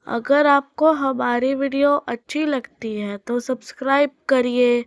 अगर आपको हमारी वीडियो अच्छी लगती है तो सब्सक्राइब करिए।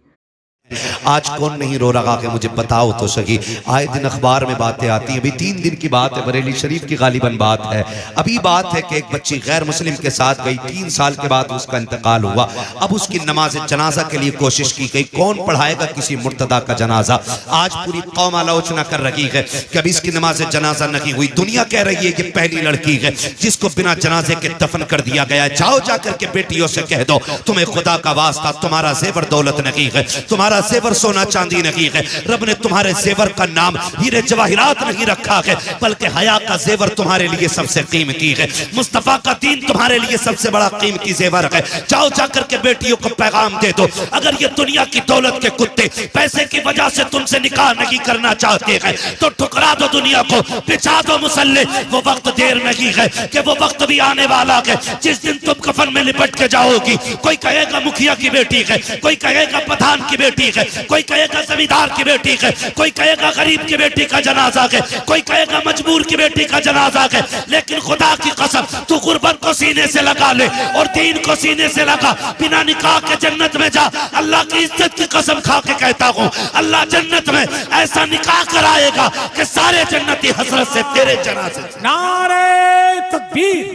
आज कौन नहीं रो रहा कि मुझे बताओ तो सही। आए दिन अखबार में बातें आती हैं। अभी 3 दिन की बात है, बरेली शरीफ की गालिबन बात है। अभी बात है कि एक बच्ची गैर मुस्लिम के साथ गई, 3 साल के बाद उसका इंतकाल हुआ। अब उसकी नमाज जनाजा के लिए कोशिश की गई, कौन पढ़ाएगा किसी मुर्तदा का जनाजा। आज पूरी कौम आलोचना कर रही है कि अभी इसकी नमाज जनाजा नहीं हुई। दुनिया कह रही है कि पहली लड़की है जिसको बिना जनाजे के दफन कर दिया गया है। जाओ जाकर के बेटियों से कह दो, तुम्हें खुदा का वास्ता, तुम्हारा जेवर दौलत नहीं है, तुम्हारा जेवर सोना चांदी नहीं है, रब ने तुम्हारे जेवर का नाम हीरे जवाहिरात नहीं रखा है, बल्कि हया का जेवर तुम्हारे लिए सबसे कीमती है। मुस्तफा का दीन तुम्हारे लिए सबसे बड़ा कीमती जेवर है। जाओ जाकर के बेटियों को पैगाम दे दो, अगर ये दुनिया की दौलत के कुत्ते पैसे की वजह से तुमसे निकाह नहीं करना चाहते हैं तो ठुकरा दो दुनिया को, बिछा दो मुसल्ले। वो वक्त देर नहीं है कि वो वक्त भी आने वाला है जिस दिन तुम कफन में लिपट के जाओगी। कोई कहेगा मुखिया की बेटी है, कोई कहेगा प्रधान की बेटी है, कोई कहेगा जमींदार की बेटी है, कोई कहेगा गरीब की बेटी का जनाजा है, कोई कहेगा मजबूर की बेटी का जनाजा है। लेकिन खुदा की कसम, तू गुर्बत को सीने से लगा ले और दीन को सीने से लगा, बिना निकाह के जन्नत में जा। अल्लाह की इज्जत की कसम खा के कहता हूँ, अल्लाह जन्नत में ऐसा निकाह कराएगा कि सारे जन्नती हसरत से तेरे जनाजे। नारे तकबीर,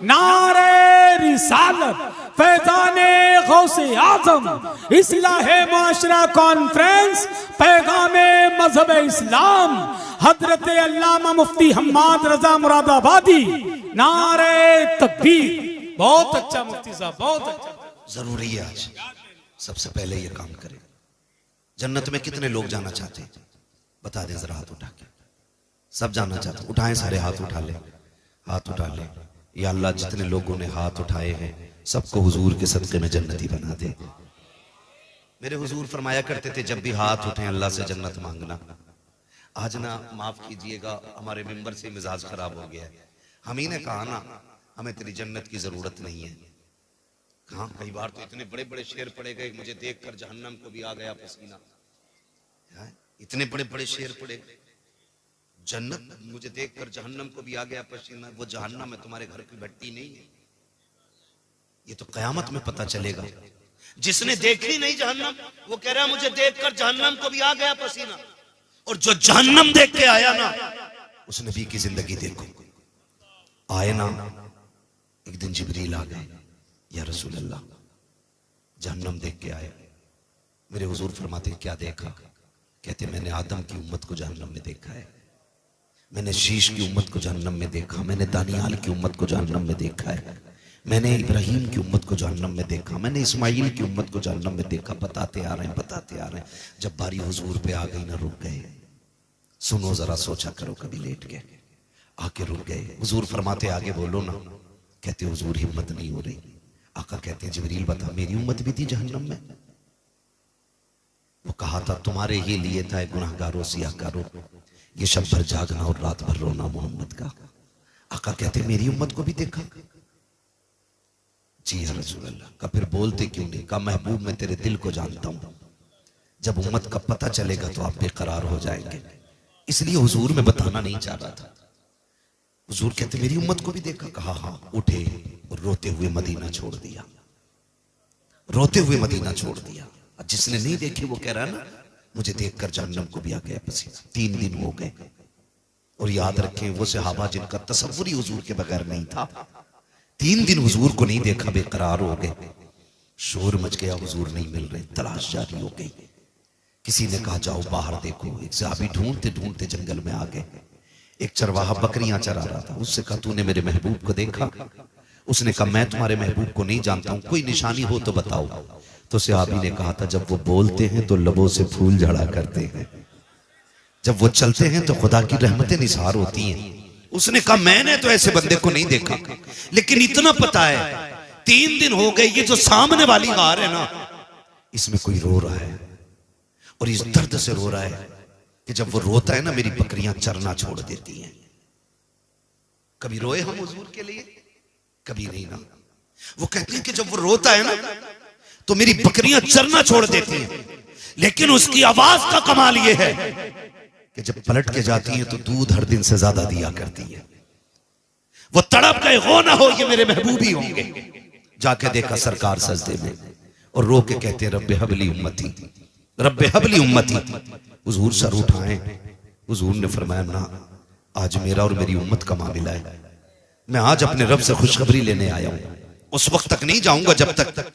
नारे रिसालत, फैज़ाने गौसे आज़म, इस्लाहे माशरा कॉन्फ्रेंस, पैगामे मजहब इस्लाम, हजरत अल्लामा मुफ्ती हम्माद रजा मुरादाबादी। नारे तकबीर। बहुत अच्छा मुफ्ती साहब, बहुत अच्छा। जरूरी है आज सबसे पहले ये काम करें। जन्नत में कितने लोग जाना चाहते हैं बता दें जरा, हाथ उठा के। सब जाना चाहते, उठाएं सारे हाथ, उठा ले, हाथ उठा ले। या अल्लाह जितने लोगों ने हाथ उठाए हैं सबको हुजूर के सदके में जन्नती बना दे। मेरे हुजूर फरमाया करते थे जब भी हाथ उठे अल्लाह से जन्नत मांगना। आज ना माफ कीजिएगा हमारे मेंबर से मिजाज खराब हो गया है। हम ही ने कहा ना हमें तेरी जन्नत की जरूरत नहीं है। कहा कई बार तो इतने बड़े बड़े शेर पड़े गए, मुझे देखकर जहन्नम को भी आ गया पसीना। इतने बड़े बड़े शेर पड़े, जन्नत मुझे देखकर जहन्नम को भी आ गया पसीना। वो जहन्नम है, तुम्हारे घर की भट्टी नहीं है। ये तो कयामत में पता चलेगा। जिसने देखी नहीं जहन्नम वो कह रहा है मुझे देखकर जहन्नम को भी आ गया पसीना, और जो जहन्नम देख के आया ना उस नबी की जिंदगी देखो। आए ना एक दिन जिब्रील आ गए, या रसूल अल्लाह जहन्नम देख के आए। मेरे हुजूर फरमाते क्या देखा? कहते मैंने आदम की उम्मत को जहन्नम में देखा है, मैंने शीश की उम्मत को जहन्नम में देखा, मैंने दानियाल की उम्मत को जहन्नम में देखा है, मैंने इब्राहिम की उम्मत को जहन्नम में देखा, मैंने इस्माइल की उम्मत को जहन्नम में देखा। बताते आ रहे हैं, बताते आ रहे हैं। जब बारी हुजूर पे आ गई ना रुक गए। सुनो जरा, सोचा करो, कभी लेट गए आके रुक गए। हुजूर फरमाते आगे बोलो ना। कहते हुजूर हिम्मत नहीं हो रही। आका कहते जिब्रील बता मेरी उम्मत भी थी जहन्नम में। वो कहा था तुम्हारे ही लिए था गुनाहगारों सियाकारों, ये शब भर जागना और रात भर रोना मोहम्मद का। आका कहते मेरी उम्मत को भी देखा? जी या रसूल अल्लाह। का फिर बोलते क्यों नहीं? का महबूब मैं तेरे दिल को जानता हूं, जब उम्मत का पता चलेगा तो आप बेकरार हो जाएंगे, इसलिए हुजूर में बताना नहीं चाह रहा था। हुजूर कहते मेरी उम्मत को भी देखा? कहा हाँ। उठे और रोते हुए मदीना छोड़ दिया, रोते हुए मदीना छोड़ दिया। जिसने नहीं देखी वो कह रहा है ना मुझे देखकर जहन्नम को भी आ गया पसीना। 3 दिन हो गए। और याद रखें वो सहाबा जिनका तसव्वुर ही हुजूर के बगैर नहीं था, 3 दिन हुजूर को नहीं देखा, बेकरार हो गए। शोर मच गया, हुजूर नहीं मिल रहे, तलाश जारी हो गई। किसी ने कहा जाओ बाहर देखो। एक सहाबी ढूंढते ढूंढते जंगल में आ गए। एक चरवाहा बकरियां चरा रहा था, उससे कहा तूने मेरे महबूब को देखा? उसने कहा मैं तुम्हारे महबूब को नहीं जानता हूं, कोई निशानी हो तो बताओ। तो सहाबी ने कहा था जब वो बोलते हैं तो लबों से फूल झड़ा करते हैं, जब वो चलते हैं तो खुदा की रहमतें निसार होती हैं। उसने कहा मैंने तो ऐसे बंदे को नहीं देखा, लेकिन इतना पता है 3 दिन हो गए ये जो सामने वाली गार है ना इसमें कोई रो रहा है, और इस दर्द से रो रहा है कि जब वो रोता है ना मेरी बकरियां चरना छोड़ देती हैं। कभी रोए हम हुजूर के लिए? कभी नहीं ना। वो कहते हैं कि जब वो रोता है ना तो मेरी बकरियां चरना छोड़ देती हैं, लेकिन उसकी आवाज का कमाल ये है कि जब पलट के जाती हैं तो दूध हर दिन से ज्यादा दिया करती है। वो तड़प गए, हो ना हो ये मेरे महबूब ही होंगे। जाके देखा सरकार सजदे में और रो के कहते रब्बे हबली उम्मती, रब्बे हबली उम्मती। हुजूर सर उठाए, हुजूर ने फरमाया ना, आज मेरा और मेरी उम्मत का मामला है, मैं आज अपने रब से खुशखबरी लेने आया हूं। उस वक्त तक नहीं जाऊंगा जब तक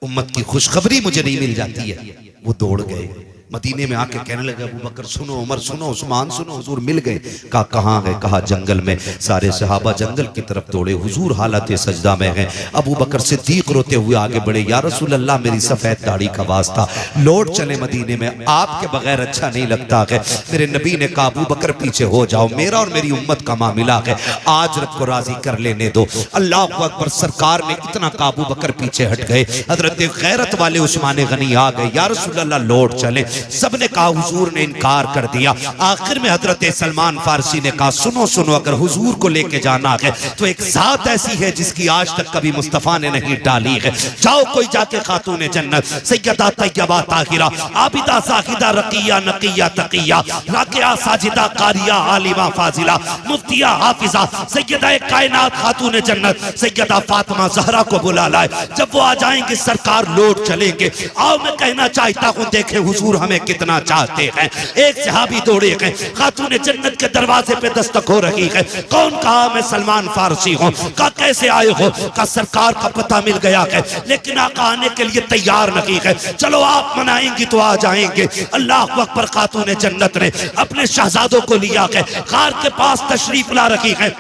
उम्मत की खुशखबरी मुझे नहीं मिल जाती है। वो दौड़ गए, मदीने में आके कहने लगे अबू बकर सुनो, उमर सुनो, उस्मान सुनो। हुजूर मिल गए, कहा कहाँ है? कहा जंगल में। सारे सहाबा जंगल की तरफ दौड़े, हुजूर हालत सजदा में हैं। अबू बकर सिद्दीक रोते हुए आगे बढ़े, या रसूल अल्लाह मेरी सफेद दाढ़ी का वास्ता, लौट चले मदीने में, आपके बगैर अच्छा नहीं लगता है। मेरे नबी ने कहा अबू बकर पीछे हो जाओ, मेरा और मेरी उम्मत का मामला है, आज रब को राजी कर लेने दो। अल्लाह अकबर। सरकार ने इतना का अबू बकर पीछे हट गए। हजरत गैरत वाले उस्मान गनी आ गए, या रसूल अल्लाह लौट चले। सबने कहा, हुजूर ने इनकार कर दिया। आखिर में हजरत सलमान फारसी ने कहा सुनो सुनो, अगर हुजूर को लेके जाना है तो एक जात ऐसी है जिसकी आज तक कभी मुस्तफा ने नहीं डाली है। जाओ कोई जाके खातून जन्नत सैयदा तैयबा ताहिरा आबिदा साहिदा रकिया नकिया तकिया राकिया साजिदा कारिया आलिमा फाजिला मुफ्तिया हाफिजा सैयदा कायनात खातून जन्नत सैयदा फातिमा ज़हरा को बुला लाए। जब वो आ जाएंगे सरकार लौट चलेंगे। आओ मैं कहना चाहता हूँ, देखे हुजूर हमें कितना चाहते हैं। एक सहाबी दौड़े गए, खातून जन्नत के दरवाजे पे दस्तक हो रही है। कौन? कहा मैं सलमान फारसी हूँ। कहा कैसे आए हो? कहा सरकार का पता मिल गया है, लेकिन आका आने के लिए तैयार नहीं है। चलो आप मनाएंगी तो आ जाएंगे। अल्लाह अकबर। खातून जन्नत ने अपने शहजादों को लिया है, कार के पास तशरीफ ला रखी है।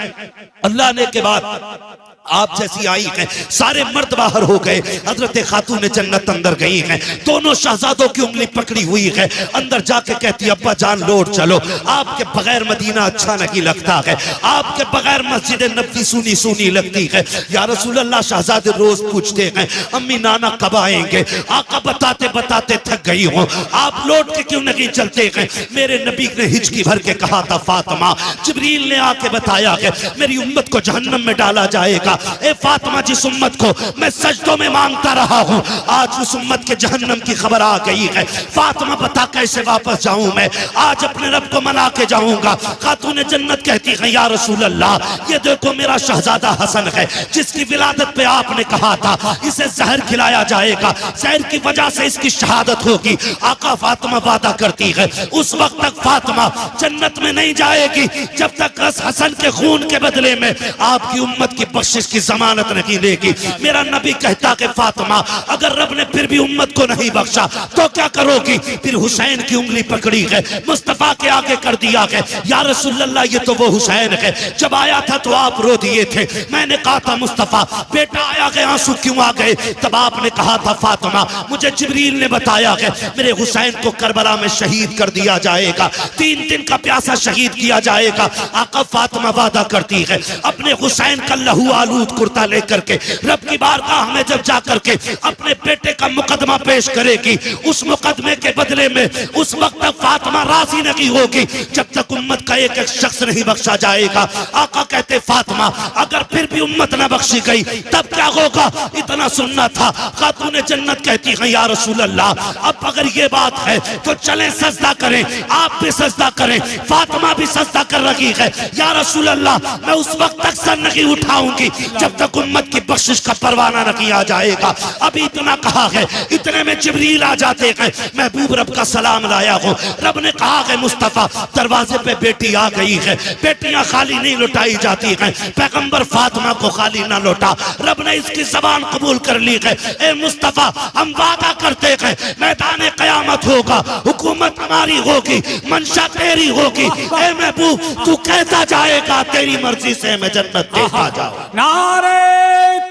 अल्लाह ने के बाद आप जैसी आई है, सारे मर्द बाहर हो गए। हजरत खातून जन्नत अंदर गई हैं, दोनों शहजादों की उंगली पकड़ी हुई है। अंदर जाके कहती अब्बा जान लौट चलो, आपके बगैर मदीना अच्छा नहीं लगता है, आपके बगैर मस्जिद नबवी सुनी सुनी लगती है। या रसूल अल्लाह शहजादे रोज पूछते हैं अम्मी नाना कब आएंगे? आका बताते बताते थक गई हूँ, आप लौट के क्यों नहीं चलते हैं? मेरे नबी ने हिचकी भर के कहा था फातिमा, जिब्रील ने आके बताया है मेरी उम्मत को जहन्नम में डाला जाएगा। ए फातिमा, जिस उम्मत को मैं सजदों में मांगता रहा हूं, आज उस उम्मत के जहन्नम की खबर आ गई है। फातिमा बता कैसे वापस जाऊं मैं? आज अपने रब को मना के जाऊंगा। खातून जन्नत कहती है या रसूल अल्लाह, ये देखो मेरा शहजादा हसन है, जिसकी विलादत पे आपने कहा था इसे जहर खिलाया जाएगा, जहर की वजह से इसकी शहादत होगी। आका फातिमा वादा करती है उस वक्त तक फातिमा जन्नत में नहीं जाएगी जब तक हसन के खून के बदले में आपकी उम्मत की बख्शिश की जमानत नहीं देगी। मेरा नबी कहता कि फातिमा अगर रब ने फिर भी उम्मत को नहीं बख्शा तो क्या करोगी? फिर हुसैन की उंगली पकड़ी है, मुस्तफा के आगे कर दिया है, या रसूल अल्लाह ये तो वो हुसैन है, जब आया था तो आप रो दिए थे। मैंने कहा था मुस्तफा बेटा आया गया, आंसू क्यों आ गए? तब आपने कहा था फातिमा मुझे जिब्रील ने बताया है मेरे हुसैन को करबला में शहीद कर दिया जाएगा, 3 दिन का प्यासा शहीद किया जाएगा। आका फातिमा वादा करती है अपने हुसैन का लहू आलूद कुर्ता लेकर के रब की बारगाह में जब जाकर के अपने बेटे का मुकदमा पेश करेगी, उस मुकदमे के बदले में उस वक्त तक फातिमा राजी नहीं होगी जब तक उम्मत का एक एक शख्स नहीं बख्शा जाएगा। आका कहते फातिमा अगर फिर भी उम्मत न बख्शी गई तब क्या होगा? इतना सुनना था। खातून जन्नत कहती है या रसूल अल्लाह, अब अगर ये बात है तो चलें सजदा करें, आप भी सजदा करें। फातिमा भी सजदा कर रही है। या रसूल अल्लाह, मैं उस वक्त तक सर नहीं उठाऊंगी जब तक उम्मत की बख्शिश का परवाना न किया जाएगा। अभी इतना कहा है, इतने में जिब्रील आ जाते हैं, महबूब रब का सलाम लाया हो। रब ने कहा है मुस्तफा दरवाजे पे बेटी आ गई है, बेटियां खाली नहीं लौटाई जाती हैं, पैगंबर फातिमा को खाली ना लौटा। रब ने इसकी जबान कबूल कर ली है। ए मुस्तफा हम वादा करते हैं मैदान क़यामत होगा, हुकूमत हमारी होगी, मंशा तेरी होगी। ए महबूब तू कहता जाएगा तेरी मर्जी से मैं जन्नत देता जाऊं। नारे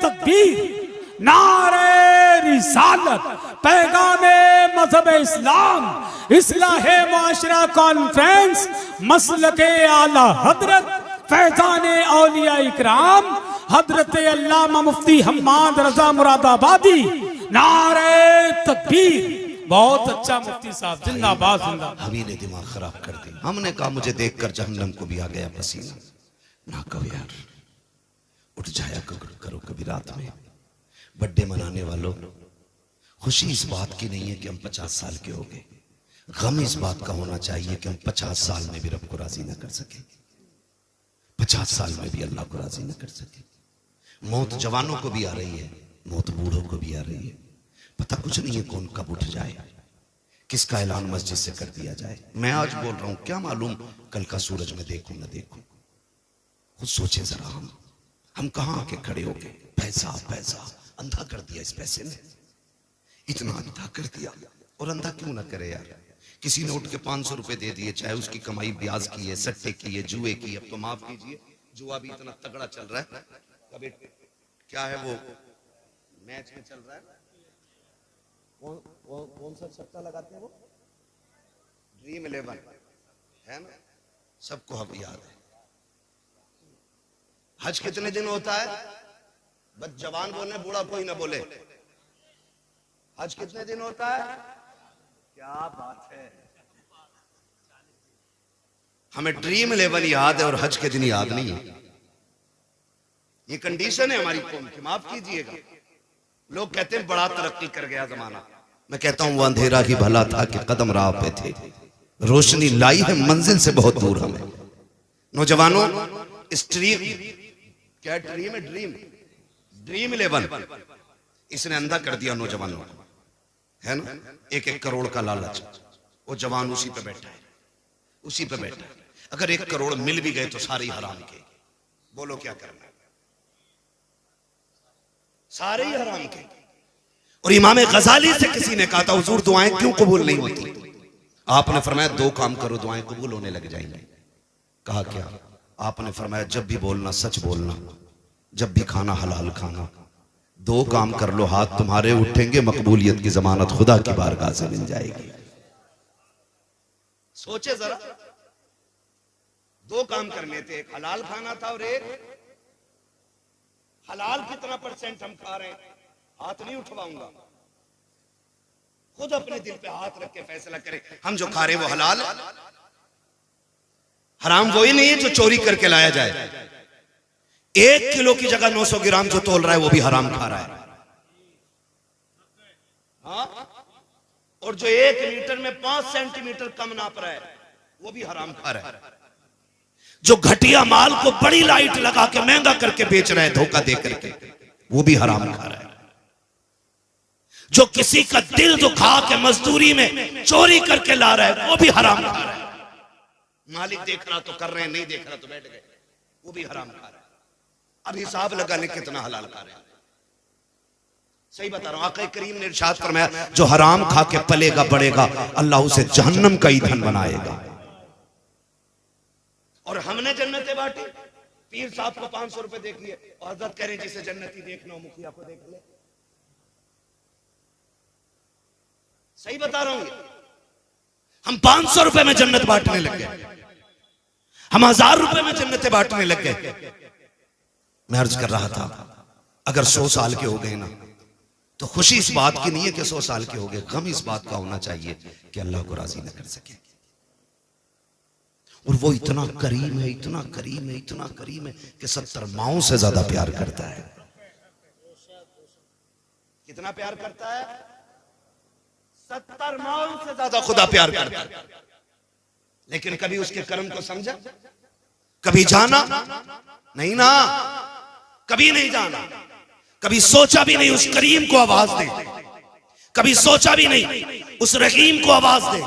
तकबीर, नारे रिसालत, पैगामे मजहब इस्लाम, इस्लाहे मुआशरा कॉन्फ्रेंस, मसलके आला हजरत फैजाने औलिया इकराम हजरत अल्लामा मुफ्ती हम्माद रजा मुरादाबादी। नारे तकबीर। बहुत अच्छा मुफ्ती साहब, जिंदाबाद जिंदाबाद। हमी ने दिमाग खराब कर दिया। हमने कहा मुझे देखकर जहन्नम को भी आ गया पसीना। ना कहो यार, उठ जाया करो कभी रात में। बर्थडे मनाने वालों, खुशी इस बात की नहीं है कि हम 50 साल के हो गए, गम इस बात का होना चाहिए कि हम 50 साल में भी रब को राजी ना कर सके। 50 साल में भी अल्लाह को राजी न कर सके। मौत जवानों को भी आ रही है, मौत बूढ़ों को भी आ रही है। पता कुछ नहीं है कौन कब उठ जाए, किसका ऐलान मस्जिद से कर दिया जाए। मैं आज बोल रहा हूं, क्या मालूम कल का सूरज में देखूं न देखूं। खुद सोचे जरा, हम कहां आके खड़े हो गए। पैसा पैसा अंधा कर दिया, इस पैसे ने इतना अंधा कर दिया। और अंधा क्यों ना करे यार। किसी ने उठ के 500 रुपए दे दिए, चाहे उसकी कमाई ब्याज की है, सट्टे की है, जुए की। अब तो माफ कीजिए, जुआ भी इतना तगड़ा चल रहा है। कभी क्या है वो मैच में चल रहा है, कौन सा सट्टा लगाते हैं वो, ड्रीम 11 है ना, सबको अब याद है। हज कितने दिन होता है, बस जवान बोले, बूढ़ा कोई ना बोले। हज कितने दिन होता है, क्या बात है। हमें ड्रीम 11 याद है और हज के दिन याद नहीं है। ये कंडीशन है हमारी कौम की, माफ कीजिएगा। लोग कहते हैं बड़ा तरक्की कर गया जमाना। मैं कहता हूं वो अंधेरा ही भला था कि कदम राह पे थे, रोशनी लाई है मंजिल से बहुत दूर हमें। नौजवानों, इस ड्रीम, क्या ड्रीम है, ड्रीम 11 इसने अंधा कर दिया नौजवानों को, है ना। 1-1 करोड़ का लालच, वो जवान उसी पे बैठा है, उसी पे बैठा है। अगर 1 करोड़ मिल भी गए तो सारे ही हराम के। बोलो क्या करना है, सारे ही हराम के। और इमाम गजाली से किसी ने कहा था, हुजूर दुआएं क्यों कबूल नहीं होती। आपने फरमाया 2 काम करो, दुआएं कबूल होने लग जाएंगी। कहा क्या, आपने फरमाया जब भी बोलना सच बोलना, जब भी खाना हलाल खाना। 2 काम कर लो, हाथ तुम्हारे उठेंगे, मकबूलियत की जमानत खुदा की बारगाह से मिल जाएगी। सोचे जरा, 2 काम करने थे, एक हलाल खाना था और एक हलाल कितना % हम खा रहे हैं, हाथ नहीं उठवाऊंगा। खुद अपने दिल पे हाथ रख के फैसला करें, हम जो खा रहे हैं वो हलाल है। हराम वही नहीं है जो चोरी करके लाया जाए। 1 किलो की जगह 900 ग्राम जो तोल रहा है वो भी हराम खा रहा है। हाँ? और जो 1 लीटर में 5 सेंटीमीटर कम नाप रहा है वो भी हराम खा रहा है। जो घटिया माल को बड़ी लाइट लगा के महंगा करके बेच रहा है धोखा दे करके, वो भी हराम खा रहा है। जो किसी का दिल दुखा के मजदूरी में चोरी करके ला रहा है वो भी हराम खा रहा है। मालिक देख रहा तो कर रहे हैं, नहीं देख रहा तो बैठ गए, वो भी हराम खा रहा है। अब हिसाब लगा ले कितना हलाल खा रहे हैं। सही बता रहा हूं, आका करीम ने इरशाद फरमाया जो हराम खा के पलेगा बढ़ेगा, अल्लाह उसे जहन्नम का ईंधन बनाएगा। और हमने जन्नतें बांटी। पीर साहब को 500 रुपए देख लिए और हजरत कह रहे जिसे जन्नती देखना हो मुखिया को देख ले। सही बता रहा हूं, हम 500 रुपए में जन्नत बांटने लग गए, हम 1000 रुपए में जन्नतें बांटने लग गए। मैं अर्ज कर रहा था, अगर 100 साल के हो गए ना तो खुशी इस बात की नहीं है कि 100 साल के हो गए, गम इस बात का होना चाहिए कि अल्लाह को राजी न कर सके। और वो इतना करीम है, इतना करीम है, इतना करीम है कि 70 माओं से ज्यादा प्यार करता है। कितना प्यार करता है, 70 माओं से ज्यादा खुदा प्यार करता है। लेकिन कभी उसके कर्म को समझा, कभी जाना नहीं ना, कभी नहीं जाना, कभी सोचा भी नहीं उस करीम को आवाज दे, कभी सोचा भी नहीं उस रहीम को आवाज दे।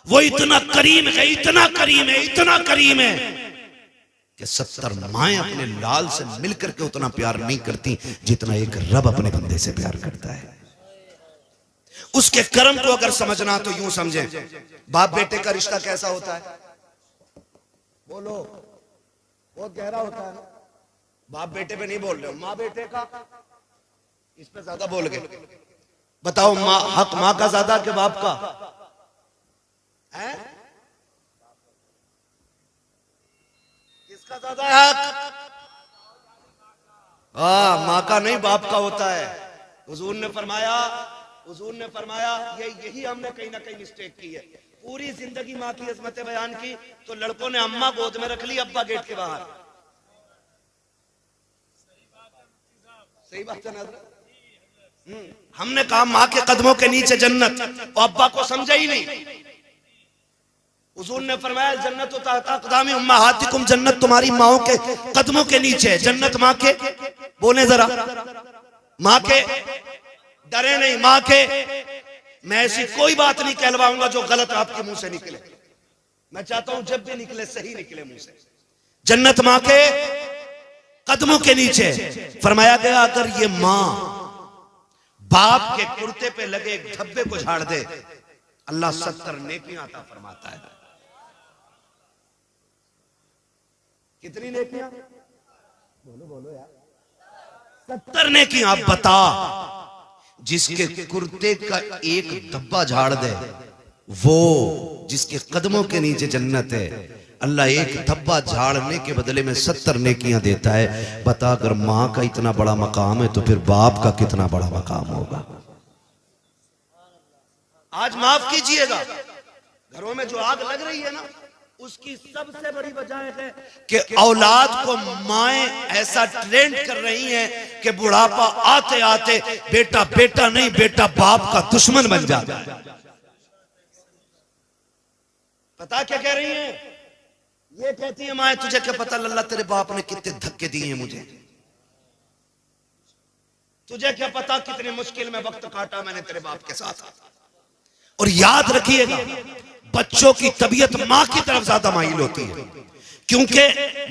वो इतना करीम है, इतना करीम है, इतना करीम है कि 70 माएं अपने लाल से मिलकर के उतना प्यार नहीं करती जितना एक रब अपने बंदे से प्यार करता है। उसके कर्म को अगर समझना तो यूं समझे, बाप बेटे का रिश्ता कैसा होता है, बोलो, बहुत गहरा होता है। बाप बेटे पे नहीं बोल रहे हो, माँ बेटे का, इस पे ज्यादा बोल गए। बताओ माँ, हक माँ का ज्यादा कि बाप का है? किसका ज्यादा है हक? माँ का नहीं, बाप का होता है। हुजूर ने फरमाया यही हमने कहीं ना कहीं मिस्टेक की है। पूरी जिंदगी माँ की अजमतें बयान की तो लड़कों ने अम्मा गोद में रख ली, अब्बा गेट के बाहर। सही बात है ना। हमने कहा माँ के कदमों के नीचे जन्नत, और अब्बा को समझा ही नहीं। हुजूर ने फरमाया जन्नत तहता क़दामी उम्महातिकुम, जन्नत तुम्हारी माओं के कदमों के नीचे है। जन्नत माँ के, बोले जरा, माँ के, डरे नहीं, माँ के। मैं ऐसी कोई बात नहीं कहलवाऊंगा जो गलत आपके मुंह से निकले। मैं चाहता हूं जब भी निकले सही निकले मुंह से। जन्नत माँ के कदमों के नीचे। फरमाया गया अगर ये माँ बाप के कुर्ते पे लगे एक धब्बे को झाड़ दे, अल्लाह 70 नेकियां अता फरमाता है। कितनी नेकियां? बोलो बोलो यार। 70 नेकियां। आप बता, जिसके कुर्ते का एक धब्बा झाड़ दे, वो जिसके कदमों के नीचे जन्नत है, अल्लाह एक धब्बा झाड़ने के बदले में 70 नेकियां देता है। बता, अगर मां का इतना बड़ा मकाम है तो फिर बाप का कितना बड़ा मकाम होगा। आज माफ कीजिएगा, घरों में जो आग लग रही है ना, उसकी सबसे बड़ी वजह है कि औलाद को माएं ऐसा ट्रेंड कर रही हैं कि बुढ़ापा आते आते बेटा बेटा नहीं, बेटा बाप का दुश्मन बन जाता है। पता क्या कह रही हैं? ये कहती है माएं, तुझे क्या पता लल्ला तेरे बाप ने कितने धक्के दिए हैं मुझे, तुझे क्या पता कितनी मुश्किल में वक्त काटा मैंने तेरे बाप के साथ। और याद रखिएगा, बच्चों की तबीयत मां की तरफ ज्यादा माइल होती है, क्योंकि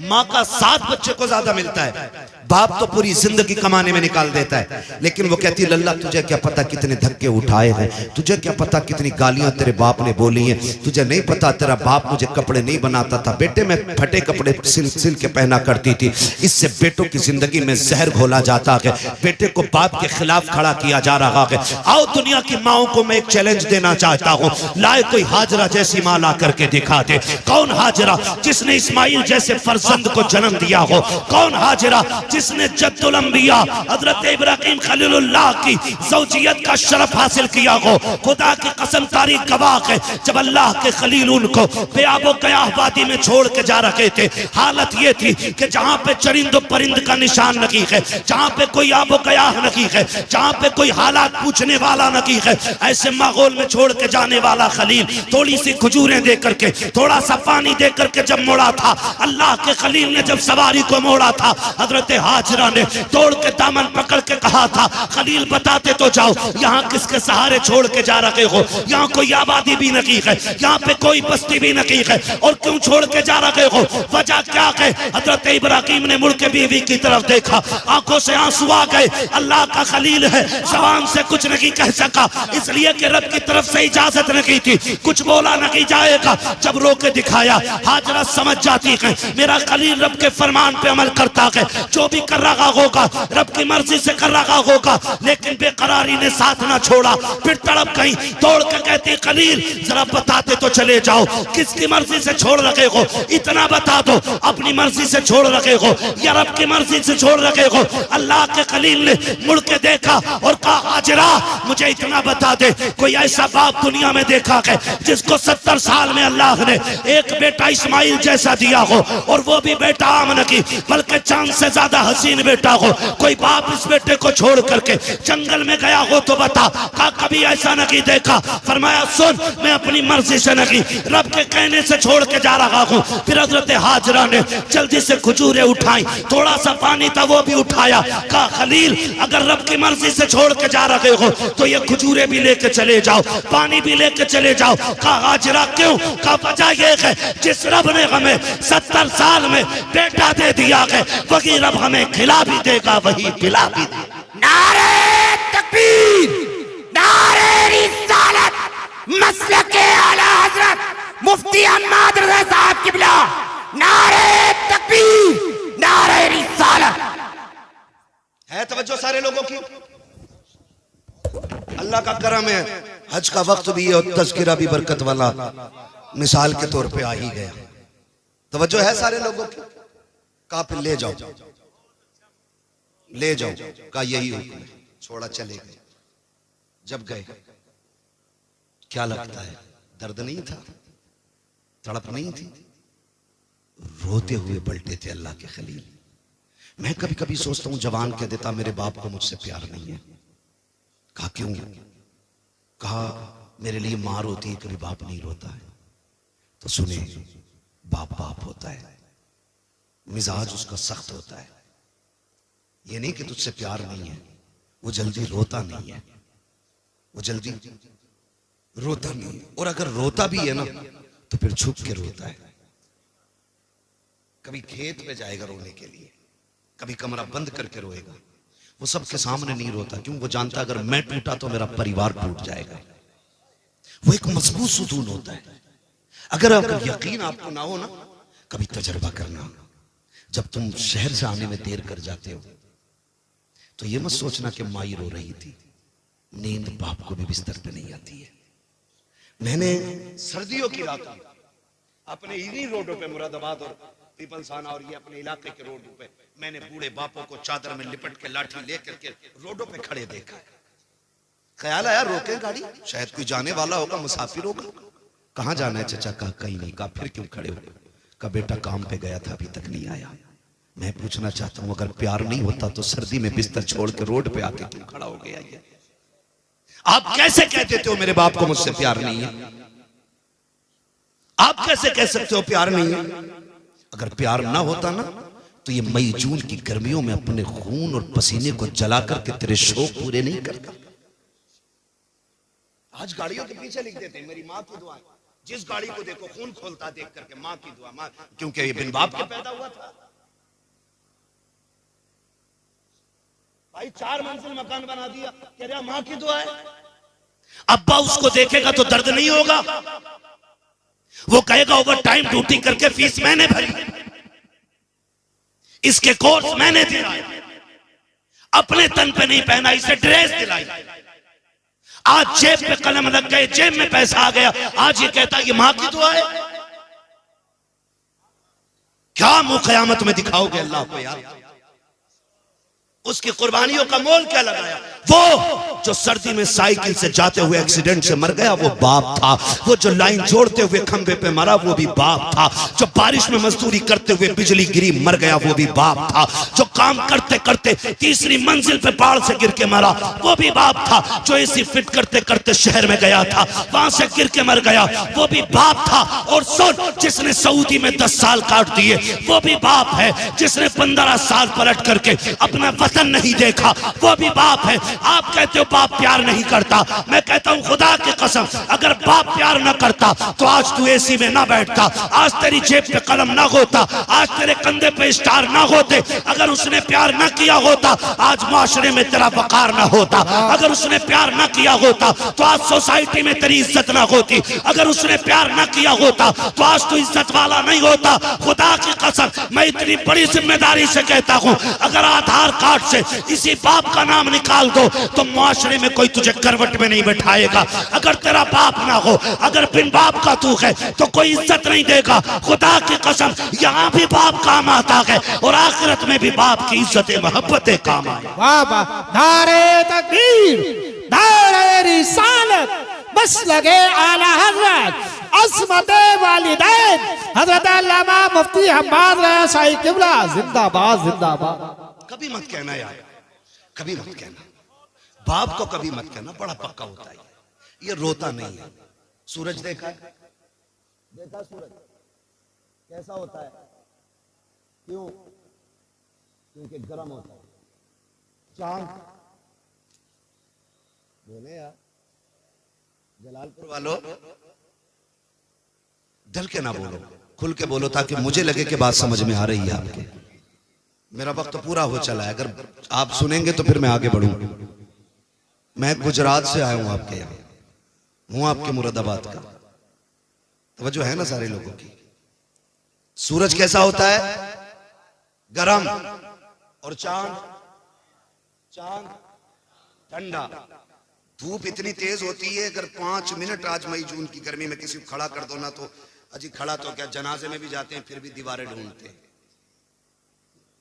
मां का साथ बच्चे को ज्यादा मिलता है। बाप तो पूरी जिंदगी कमाने में निकाल देता है, लेकिन वो कहती है लल्ला तुझे क्या पता कितने धक्के उठाए हैं, तुझे क्या पता कितनी गालियां तेरे बाप ने बोली हैं, तुझे नहीं पता तेरा बाप मुझे कपड़े नहीं बनाता था, बेटे मैं फटे कपड़े सिल के पहना करती थी, इससे बेटों की जिंदगी में जहर घोला जाता है, बेटे को बाप के खिलाफ खड़ा किया जा रहा है। आओ दुनिया की माओं को मैं एक चैलेंज देना चाहता हूँ, लाए कोई हाजरा जैसी मां ला करके दिखा दे। कौन हाजरा जिसने इस्माइल जैसे फर्जंद को जन्म दिया हो? कौन हाजरा जिसने जद्दुल अंबिया हजरत इब्राहिम खलीलुल्लाह की ज़ौजियत का शरफ हासिल किया हो? खुदा की कसम तारीख गवाह है, जब अल्लाह के खलील उनको बेआबो कयाह वादी में छोड़ के जा रखे थे, हालत ये थी कि जहां पे चरिंद परिंद का निशान नहीं है, जहां पे कोई आबो कयाह नहीं है, जहां पे कोई हालात पूछने वाला नहीं है, ऐसे माहौल में छोड़ के जाने वाला खलील थोड़ी सी खजूरें दे करके, थोड़ा सा पानी दे करके जब मोड़ा था, अल्लाह के खलील ने जब सवारी को मोड़ा था, हजरत हाजरा ने तोड़ के दामन पकड़ के कहा था खलील बताते तो जाओ, यहाँ किसके सहारे छोड़ के जा रहे हो? यहाँ कोई आबादी भी नहीं है, यहाँ पे कोई बस्ती भी नहीं है, और क्यों छोड़ के जा रहे हो? वजह क्या है? हजरत इब्राहिम ने मुड़ के बीवी की तरफ देखा, आंखों से आंसू आ गए। अल्लाह का खलील है, जबान से कुछ नहीं कह सका, इसलिए कि रब की तरफ से इजाजत नहीं थी, कुछ बोला नहीं जाएगा। जब रो के दिखाया, हाजरा समझ जाती है मेरा खलील रब के फरमान पे अमल करता है, जो भी कर रहा होगा रब की मर्जी से कर रहा होगा, लेकिन बेकरारी ने साथ ना छोड़ा। फिर तड़प गई, तोड़ के कहती खलील जरा बताते तो चले जाओ, किसकी मर्जी से छोड़ रखे हो? इतना बता दो, अपनी मर्जी से छोड़ रखे हो या रब की मर्जी से छोड़ रखे हो? अल्लाह के खलील ने मुड़ के देखा और कहा हाजरा मुझे इतना बता दे, कोई ऐसा बाप दुनिया में देखा है जिसको 70 साल में अल्लाह ने एक बेटा इस्माइल जैसा दिया हो, और वो भी बेटा आम नहीं बल्कि चांद से ज्यादा हसीन बेटा हो? कोई बाप इस बेटे को छोड़ करके जंगल में गया हो तो बता। कहा कभी ऐसा नहीं देखा। फरमाया सुन, मैं अपनी मर्जी से नहीं रब के कहने से छोड़ के जा रहा हूँ। फिर हजरत हाजरा ने जल्दी से खजूरें उठाई, थोड़ा सा पानी था वो भी उठाया। कहा खलील अगर रब की मर्जी से छोड़ के जा रहे हो तो ये खजूरें भी लेके चले जाओ, पानी भी लेके चले जाओ। कहा हाजरा क्यों? कहा वजह ये है जिस रब ने हमें 70 साल में बेटा दे दिया है, वही रब हमें खिला भी देगा, वही पिला भी देगा। नारे तकबीर, नारे रिसालत, मसलके आला हजरत मुफ्ती अहमद रज़ा साहब किबला, नारे तकबीर, नारे रिसालत। है तवज्जो सारे लोगों की? अल्लाह का करम है, हज का वक्त भी है और तज़किरा भी बरकत वाला मिसाल के तौर पे आ ही गया। तवज्जो है सारे लोगों की? कहा फिर ले जाओ, ले जाओ। कहा यही हुक्म है, छोड़ा चले गए। जब गए क्या लगता है? दर्द नहीं था, तड़प नहीं थी, रोते हुए पलटे थे अल्लाह के खलील। मैं कभी कभी सोचता हूं जवान कह देता मेरे बाप को मुझसे प्यार नहीं है। कहा क्यों? कहा मेरे लिए मां रोती है, कभी बाप नहीं रोता है। तो सुने, बाप बाप होता है, मिजाज उसका सख्त होता है। ये नहीं कि तुझसे प्यार नहीं है, वो जल्दी रोता नहीं है, वो जल्दी रोता नहीं है। और अगर रोता भी है ना तो फिर छुप के रोता है। कभी खेत पे जाएगा रोने के लिए, कभी कमरा बंद करके रोएगा। वो सबके सामने नहीं रोता, क्यों? वो जानता अगर मैं टूटा तो मेरा परिवार टूट जाएगा। वो एक मजबूत सुकून होता है। अगर यकीन आपको ना हो ना, कभी तजर्बा करना। जब तुम शहर से आने में देर कर जाते हो तो ये मत सोचना कि माई रो रही थी, नींद बाप को भी बिस्तर पे नहीं आती है। मैंने सर्दियों की रात अपने इन्हीं रोडों पे, मुरादाबाद और पीपलसाना और ये अपने इलाके के रोडों पे, मैंने बूढ़े बापों को चादर में लिपट के लाठी लेकर के रोडों पे खड़े देखा। ख्याल आया रोके गाड़ी, शायद कोई जाने वाला होगा, मुसाफिर होगा। कहाँ जाना है चाचा? कहा कहीं नहीं। कहा फिर क्यों खड़े हो? कहा बेटा काम पे गया था, अभी तक नहीं आया। मैं पूछना चाहता हूं, अगर प्यार नहीं होता तो सर्दी में बिस्तर छोड़ के रोड पे आके क्यों खड़ा हो गया? ये आप कैसे कह देते हो मेरे बाप को मुझसे प्यार नहीं है? आप कैसे कह सकते हो प्यार नहीं है? अगर प्यार ना होता ना तो ये मई जून की गर्मियों में अपने खून और पसीने को जला करके तेरे शौक पूरे नहीं करता। आज गाड़ियों के पीछे लिख देते हैं मेरी माँ की दुआ। जिस गाड़ी को देखो खून खोलता देख करके माँ की दुआ, माँ, क्योंकि ये बिन बाप के पैदा हुआ था। भाई 4 मंजिल मकान बना दिया, कह रहा माँ की दुआ है। अब्बा उसको देखेगा तो दर्द नहीं होगा? वो कहेगा ओवर टाइम ड्यूटी करके फीस मैंने भरी, इसके कोर्स मैंने दिलाए, अपने तन पे नहीं पहना, इसे ड्रेस दिलाई। आज जेब पे कलम लग गए, जेब में पैसा आ गया, आज ये कहता ये मां की दुआ है। क्या मुंह कयामत में दिखाओगे अल्लाह को यार? उसकी कुर्बानियों का मोल क्या लगाया? वो जो सर्दी में साइकिल से जाते हुए एक्सीडेंट से मर गया वो बाप था। वो जो लाइन जोड़ते हुए खंबे पे मरा वो भी बाप था। जो बारिश में मजदूरी करते हुए बिजली गिरी मर गया वो भी बाप था। जो काम करते करते 3री मंजिल पे बाढ़ से गिर के मरा वो भी बाप था। जो एसी फिट करते करते शहर में गया था वहां से गिर के मर गया वो भी बाप था। और सुन, जिसने सऊदी में 10 साल काट दिए वो भी बाप है। जिसने 15 साल पलट करके अपना वतन नहीं देखा वो भी बाप है। आप कहते हो बाप प्यार नहीं करता, मैं कहता हूं खुदा की कसम अगर बाप प्यार ना करता तो आज तू एसी में ना बैठता, आज तेरी जेब पे कलम ना होता, आज तेरे कंधे पे स्टार ना होते। अगर उसने प्यार ना किया होता आज माशरे में तेरा वकार ना होता। अगर उसने प्यार ना किया होता तो आज सोसाइटी में तेरी इज्जत ना होती। अगर उसने प्यार ना किया होता तो आज तू इज्जत वाला नहीं होता। खुदा की कसम मैं इतनी बड़ी जिम्मेदारी से कहता हूं, अगर आधार कार्ड से इसी बाप का नाम निकाल दो तो मुआशरे में कोई तुझे करवट में नहीं बैठाएगा। अगर तेरा बाप ना हो, अगर बिन बाप का तू है तो कोई इज्जत नहीं देगा। खुदा की कसम यहाँ भी बाप काम आता है और आखिरत में भी बाप की इज्जत मोहब्बतें काम आए। वाह वाह, नारे तकबीर, नारे रिसालत, बस लगे आला हजरत अस्मते वालिदैन हजरत अल्लामा मुफ्ती हम्माद रया शाही किबला जिंदाबाद जिंदाबाद। कभी मत कहना यार, कभी मत कहना, बाप को कभी मत कहना, बड़ा पक्का होता है ये रोता नहीं है। सूरज देखा है? देखा सूरज कैसा होता है? क्यों? क्योंकि गर्म होता है। चांद बोले यार, जलालपुर वालों डल के ना बोलो, खुल के बोलो ताकि मुझे लगे कि बात समझ में आ रही है आपके। मेरा वक्त तो पूरा हो चला है, अगर आप सुनेंगे तो फिर मैं आगे बढ़ूंगा। मैं गुजरात से आया हूं आपके यहाँ, हूं आपके मुरादाबाद का। तवज्जो है ना सारे लोगों की? सूरज कैसा होता है? गरम। और चांद? चांद ठंडा। धूप इतनी तेज होती है अगर 5 मिनट आज मई जून की गर्मी में किसी को खड़ा कर दो ना तो अजी खड़ा तो क्या, जनाजे में भी जाते हैं फिर भी दीवारें ढूंढते हैं।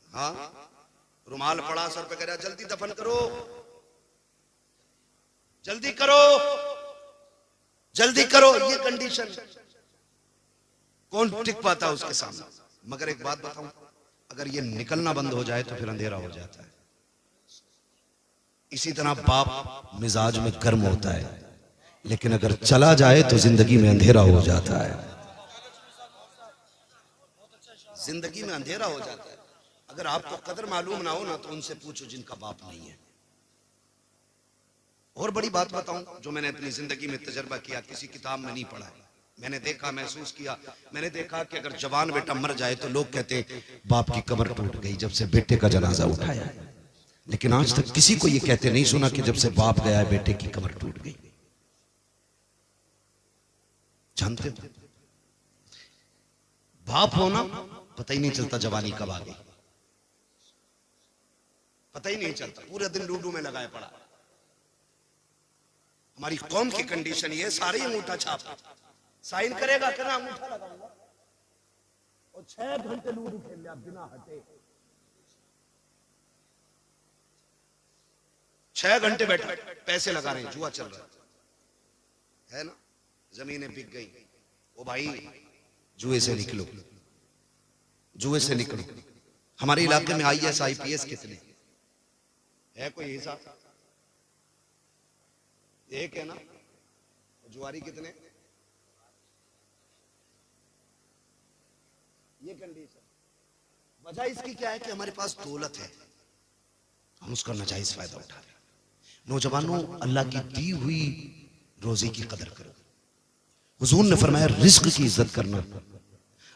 हाँ, रुमाल पड़ा सर पे, कह रहा जल्दी दफन करो, जल्दी करो, जल्दी करो। ये कंडीशन कौन टिक पाता उसके सामने? मगर एक बात बताऊं, अगर ये निकलना बंद हो जाए तो फिर अंधेरा हो जाता है। इसी तरह बाप मिजाज में गर्म होता है लेकिन अगर चला जाए तो जिंदगी में अंधेरा हो जाता है। जिंदगी में अंधेरा हो जाता है। अगर आपको कदर मालूम ना हो ना तो उनसे पूछो जिनका बाप नहीं है। और बड़ी बात बताऊं जो मैंने अपनी जिंदगी में तजर्बा किया, किसी किताब में नहीं पढ़ा है, मैंने देखा, महसूस किया। मैंने देखा कि अगर जवान बेटा मर जाए तो लोग कहते बाप की कमर टूट गई जब से बेटे का जनाजा उठाया, लेकिन आज तक किसी को यह कहते नहीं सुना कि जब से बाप गया है बेटे की कमर टूट गई। जानते हो बाप होना पता ही नहीं चलता जवानी कब आ गई, पता ही नहीं चलता, पूरे दिन लूडो में लगाए पड़ा। हमारी कौम की कंडीशन ये, सारे अंगूठा छाप, साइन करेगा कहना अंगूठा लगाऊंगा और 6 घंटे लूडो खेल लिया बिना हटे। 6 घंटे बैठे पैसे लगा रहे हैं, जुआ चल रहा है ना, जमीनें बिक गई। ओ भाई जुए से निकलो, जुए से निकलो। हमारे इलाके में IAS IPS कितने है, कोई हिसाब? एक है ना, जुआरी कितने? ये कंडीशन। वजह इसकी क्या है कि हमारे पास दौलत है, हम उसका नाजायज फायदा उठा रहे हैं। नौजवानों, अल्लाह की दी हुई रोजी की कदर करो। हुजूर ने फरमाया रिस्क की इज्जत करना,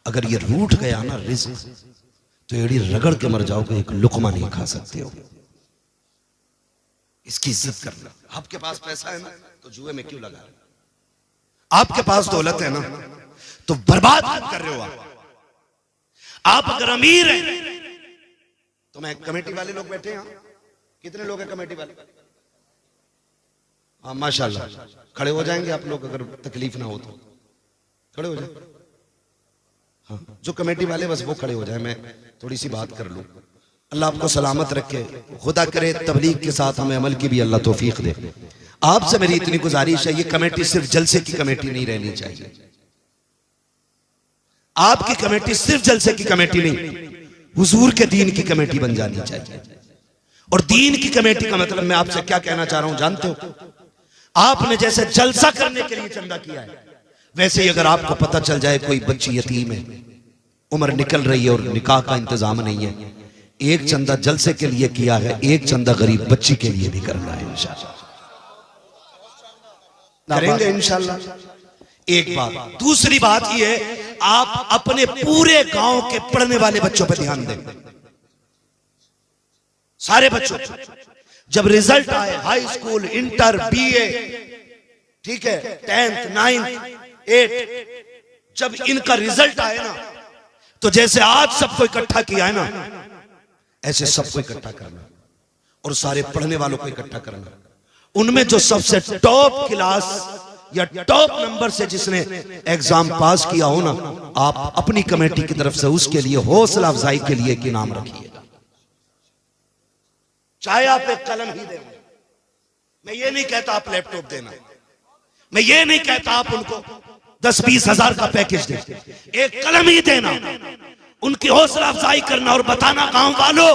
अगर ये रूठ गया ना रिस्क तो एड़ी रगड़ के मर जाओगे, एक लुकमा नहीं खा सकते हो। इसकी इज्जत करना। आपके पास पैसा है ना तो जुए में क्यों लगा रहे? आपके पास दौलत है ना तो बर्बाद क्यों कर रहे हो आप अगर अमीर हैं तो मैं, कमेटी वाले लोग बैठे हैं, कितने लोग हैं कमेटी वाले? हाँ माशाल्लाह, खड़े हो जाएंगे आप लोग अगर तकलीफ ना हो तो, खड़े हो जाए। हाँ, जो कमेटी वाले बस वो खड़े हो जाए, मैं थोड़ी सी बात कर लूं। अल्लाह आपको सलामत रखे, खुदा करे तबलीग के साथ हमें अमल की भी अल्लाह तौफीक दे। आपसे मेरी इतनी गुजारिश है, ये कमेटी सिर्फ जलसे की कमेटी नहीं रहनी चाहिए। आपकी कमेटी सिर्फ जलसे की कमेटी नहीं, हुजूर के दीन की कमेटी बन जानी चाहिए। और दीन की कमेटी का मतलब मैं आपसे क्या कहना चाह रहा हूं जानते हो? आपने जैसे जलसा करने के लिए चंदा किया है, वैसे ही अगर आपको पता चल जाए कोई बच्ची यतीम है, उम्र निकल रही है और निकाह का इंतजाम नहीं है, एक चंदा जलसे के लिए किया है, एक चंदा गरीब बच्ची के लिए भी करना है इंशाअल्लाह, करेंगे इंशाअल्लाह। एक बात, दूसरी बात यह है आप अपने पूरे गांव के पढ़ने वाले बच्चों पर ध्यान दें, सारे बच्चों। जब रिजल्ट आए, हाई स्कूल, इंटर, BA, ठीक है, 10th 9th 8th, जब इनका रिजल्ट आए ना तो जैसे आज सबको इकट्ठा किया है ना, ऐसे सबको इकट्ठा करना और सारे पढ़ने वालों को इकट्ठा करना। उनमें जो सबसे टॉप क्लास या टॉप नंबर से जिसने एग्जाम पास किया हो ना, आप अपनी कमेटी की तरफ से उसके लिए हौसला अफजाई के लिए एक इनाम रखिएगा, चाहे आप एक कलम ही देना। मैं ये नहीं कहता आप लैपटॉप देना, मैं ये नहीं कहता आप उनको 10-20 हजार का पैकेज दें, एक कलम ही देना, उनकी हौसला अफजाई करना और बताना गांव वालों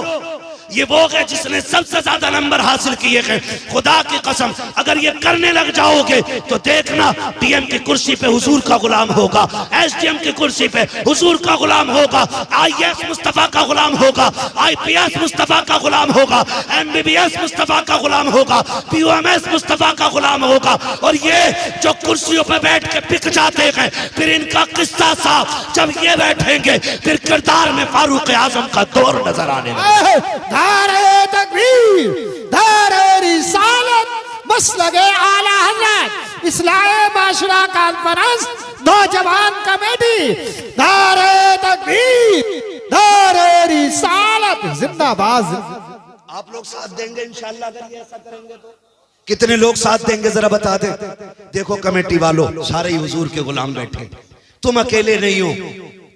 ये वो है जिसने सबसे ज्यादा नंबर हासिल किए हैं। खुदा की कसम अगर ये करने लग जाओगे तो देखना PM की कुर्सी पे हुजूर का गुलाम होगा, SDM की कुर्सी पे हुजूर का गुलाम होगा, IAS मुस्तफा का गुलाम होगा, IPS मुस्तफा का गुलाम होगा, MBBS मुस्तफा का गुलाम होगा, POMS मुस्तफा का गुलाम होगा। और ये जो कुर्सियों पे बैठ के बिक जाते हैं, फिर इनका किस्सा साफ, जब ये बैठेंगे फिर किरदार में फारूक आजम का दौर नजर आने लगेगा। नारे तकबीर, नारे रिसालत, मसलके आला हज़रत, इस्लाह माशरा कॉन्फ्रेंस, नौजवान कमेटी, नारे तकबीर, नारे रिसालत, जिंदाबाद। आप लोग साथ देंगे इंशाअल्लाह अगर ये ऐसा करेंगे तो? कितने लोग साथ देंगे जरा बता दें। देखो कमेटी वालों, सारे ही हुजूर के गुलाम बैठे, तुम अकेले नहीं हो,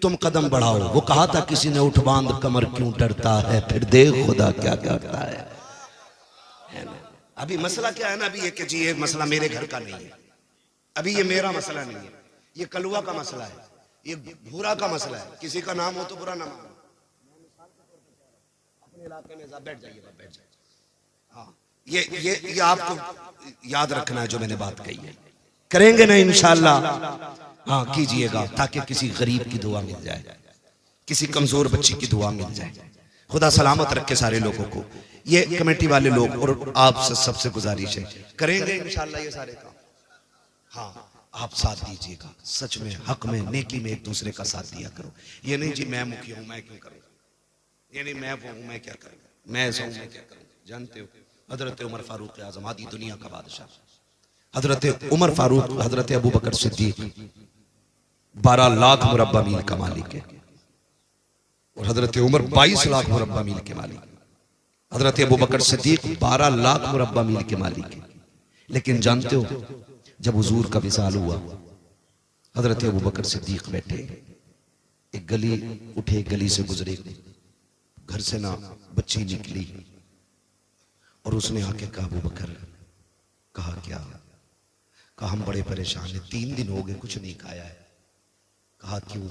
तुम कदम बढ़ाओ। वो कहा था किसी ने उठ बांध कमर क्यों डरता है, फिर देख खुदा क्या करता है ना? अभी मसला क्या है ना, अभी ये कि जी ये मसला मेरे घर का नहीं है, अभी ये मेरा मसला नहीं है, ये कलुआ का मसला है, ये भूरा का मसला है। किसी का नाम हो तो बुरा ना मानो, अपने इलाके में बैठ जाइए, बैठ जाइए। हाँ, ये आपको याद रखना है जो मैंने बात कही है, करेंगे ना इंशाअल्लाह। हाँ कीजिएगा ताकि किसी गरीब की दुआ मिल जाए, किसी कमजोर बच्ची की दुआ मिल जाए। खुदा सलामत रखे सारे लोगों को। ये कमेटी वाले लोग और आप सबसे गुजारिश है, करेंगे इंशाल्लाह ये सारे काम। हाँ, आप साथ दीजिएगा, सच में हक में नेकी में एक दूसरे का साथ दिया करो। ये नहीं जी मैं मुखिया हूं मैं क्यों करूँ, ये नहीं मैं वो हूं मैं क्या करूँ, मैं ऐसा हूं मैं क्या करूँ। जानते हो हजरत उमर फारूक आजम आदि दुनिया का बादशाह, हजरत उमर फारूक, हजरत अबू बकर सिद्दीक 12 लाख मुरब्बा मील का मालिक है और हजरत उमर 22 लाख मुरब्बा मील के मालिक। हजरत अबू बकर सिद्दीक 12 लाख मुरब्बा मील के मालिक है। लेकिन जानते हो जब हुजूर का विसाल हुआ, हजरत अबू बकर सिद्दीक बैठे, एक गली उठे, गली से गुजरे, घर से ना बच्ची निकली और उसने आके कहा अबू बकर, कहा क्या, कहा हम बड़े परेशान हैं, 3 दिन हो गए कुछ नहीं खाया है। कहा क्यों,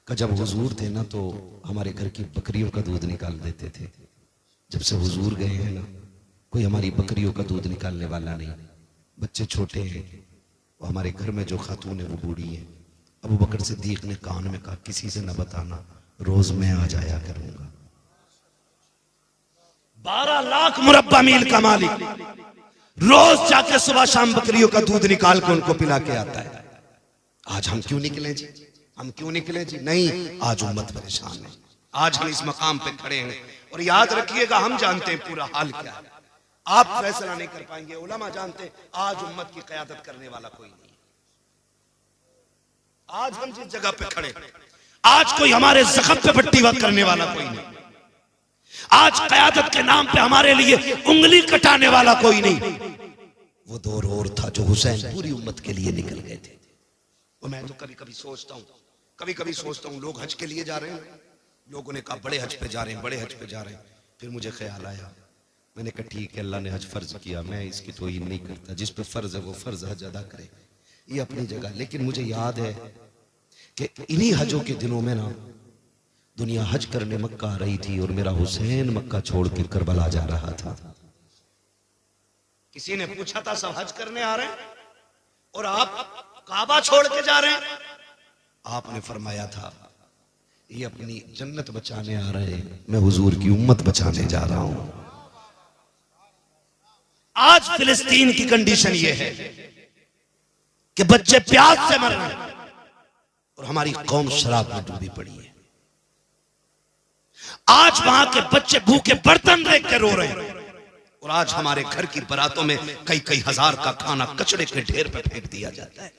कहा जब हुजूर थे ना तो हमारे घर की बकरियों का दूध निकाल देते थे, जब से हुजूर गए हैं ना कोई हमारी बकरियों का दूध निकालने वाला नहीं, बच्चे छोटे हैं, वो हमारे घर में जो खातून है वो बूढ़ी है। अबू बकर सिद्दीक ने कान में कहा किसी से न बताना, रोज मैं आ जाया करूंगा। 12 लाख मुरब्बा मील का मालिक रोज जाके सुबह शाम बकरियों का दूध निकाल के उनको पिला के आता है। आज हम क्यों निकले जी, हम क्यों निकले जी? नहीं, आज उम्मत परेशान है, आज हम इस मकाम पे खड़े हैं। और याद रखिएगा हम जानते हैं पूरा हाल क्या है, आप फैसला नहीं कर पाएंगे, उलमा जानते हैं आज उम्मत की क़यादत करने वाला कोई नहीं। आज हम जिस जगह पे खड़े, आज कोई हमारे जख्म पे पट्टी वक्त करने वाला कोई नहीं, आज क़यादत के नाम पे हमारे लिए उंगली कटाने वाला कोई नहीं। वो दौर और था जो हुसैन पूरी उम्मत के लिए निकल गए थे। और मैं तो कभी कभी सोचता हूं लोग हज के लिए जा रहे हैं, लोगों ने कहा बड़े हज पे जा रहे हैं, बड़े हज पे जा रहे हैं। फिर मुझे ख्याल आया, मैंने कहा ठीक है अल्लाह ने हज फर्ज किया, मैं इसकी तोहीन नहीं करता, जिस पे फर्ज है वो फर्ज हज अदा करे, ये अपनी जगह। लेकिन मुझे याद है कि इन्हीं हजों के दिनों में ना दुनिया हज करने मक्का आ रही थी और मेरा हुसैन मक्का छोड़ के करबला जा रहा था। किसी ने पूछा था सब हज करने आ रहे हैं और आप काबा छोड़ के जा रहे हैं? आपने फरमाया था ये अपनी जन्नत बचाने आ रहे हैं, मैं हुजूर की उम्मत बचाने जा रहा हूं। आज फिलिस्तीन की कंडीशन ये है कि बच्चे प्यास से मर रहे हैं और हमारी कौम शराब में डूबी पड़ी है। आज वहां के बच्चे भूखे बर्तन देख के रो रहे हैं और आज हमारे घर की बारातों में कई कई हजार का खाना कचड़े के ढेर पे फेंक दिया जाता है।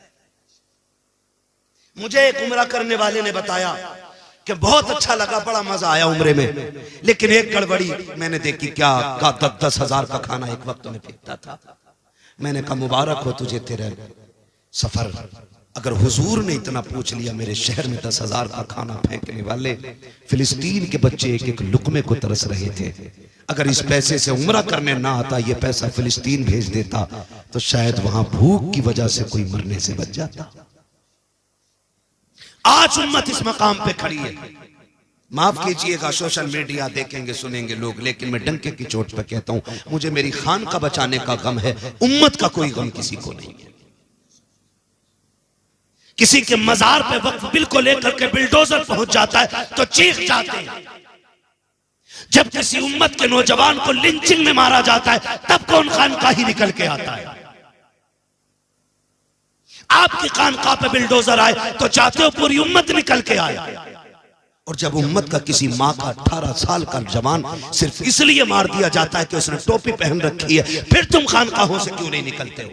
मुझे एक उम्रा करने वाले ने बताया कि बहुत अच्छा लगा, बड़ा मजा आया उम्रे में, लेकिन एक गड़बड़ी मैंने देखी, क्या 10-10 हजार का खाना एक वक्त में फेंकता था। मैंने कहा मुबारक हो तुझे तेरे सफर, अगर हुजूर ने इतना पूछ लिया मेरे शहर में 10 हजार का खाना फेंकने वाले फिलिस्तीन के बच्चे एक एक लुकमे को तरस रहे थे, अगर इस पैसे से उम्रा करने ना आता, ये पैसा फिलिस्तीन भेज देता तो शायद वहां भूख की वजह से कोई मरने से बच जाता। आज उम्मत इस मकाम पे खड़ी है। माफ कीजिएगा सोशल मीडिया देखेंगे सुनेंगे लोग, लेकिन मैं डंके की चोट पे कहता हूं मुझे मेरी खान का बचाने का गम है, उम्मत का कोई गम किसी को नहीं है। किसी के मजार पे वक्फ बिल को लेकर के बिल्डोजर पहुंच जाता है तो चीख जाते हैं, जब किसी उम्मत के नौजवान को लिंचिंग में मारा जाता है तब कौन खानकाही निकल के आता है। आपकी खानकाह पे बिल्डोजर आए तो चाहते हो पूरी उम्मत निकल के आए, और जब उम्मत का किसी माँ का 18 साल का जवान सिर्फ इसलिए मार दिया जाता है कि उसने टोपी पहन रखी है, फिर तुम खानकाहों से क्यों नहीं निकलते हो?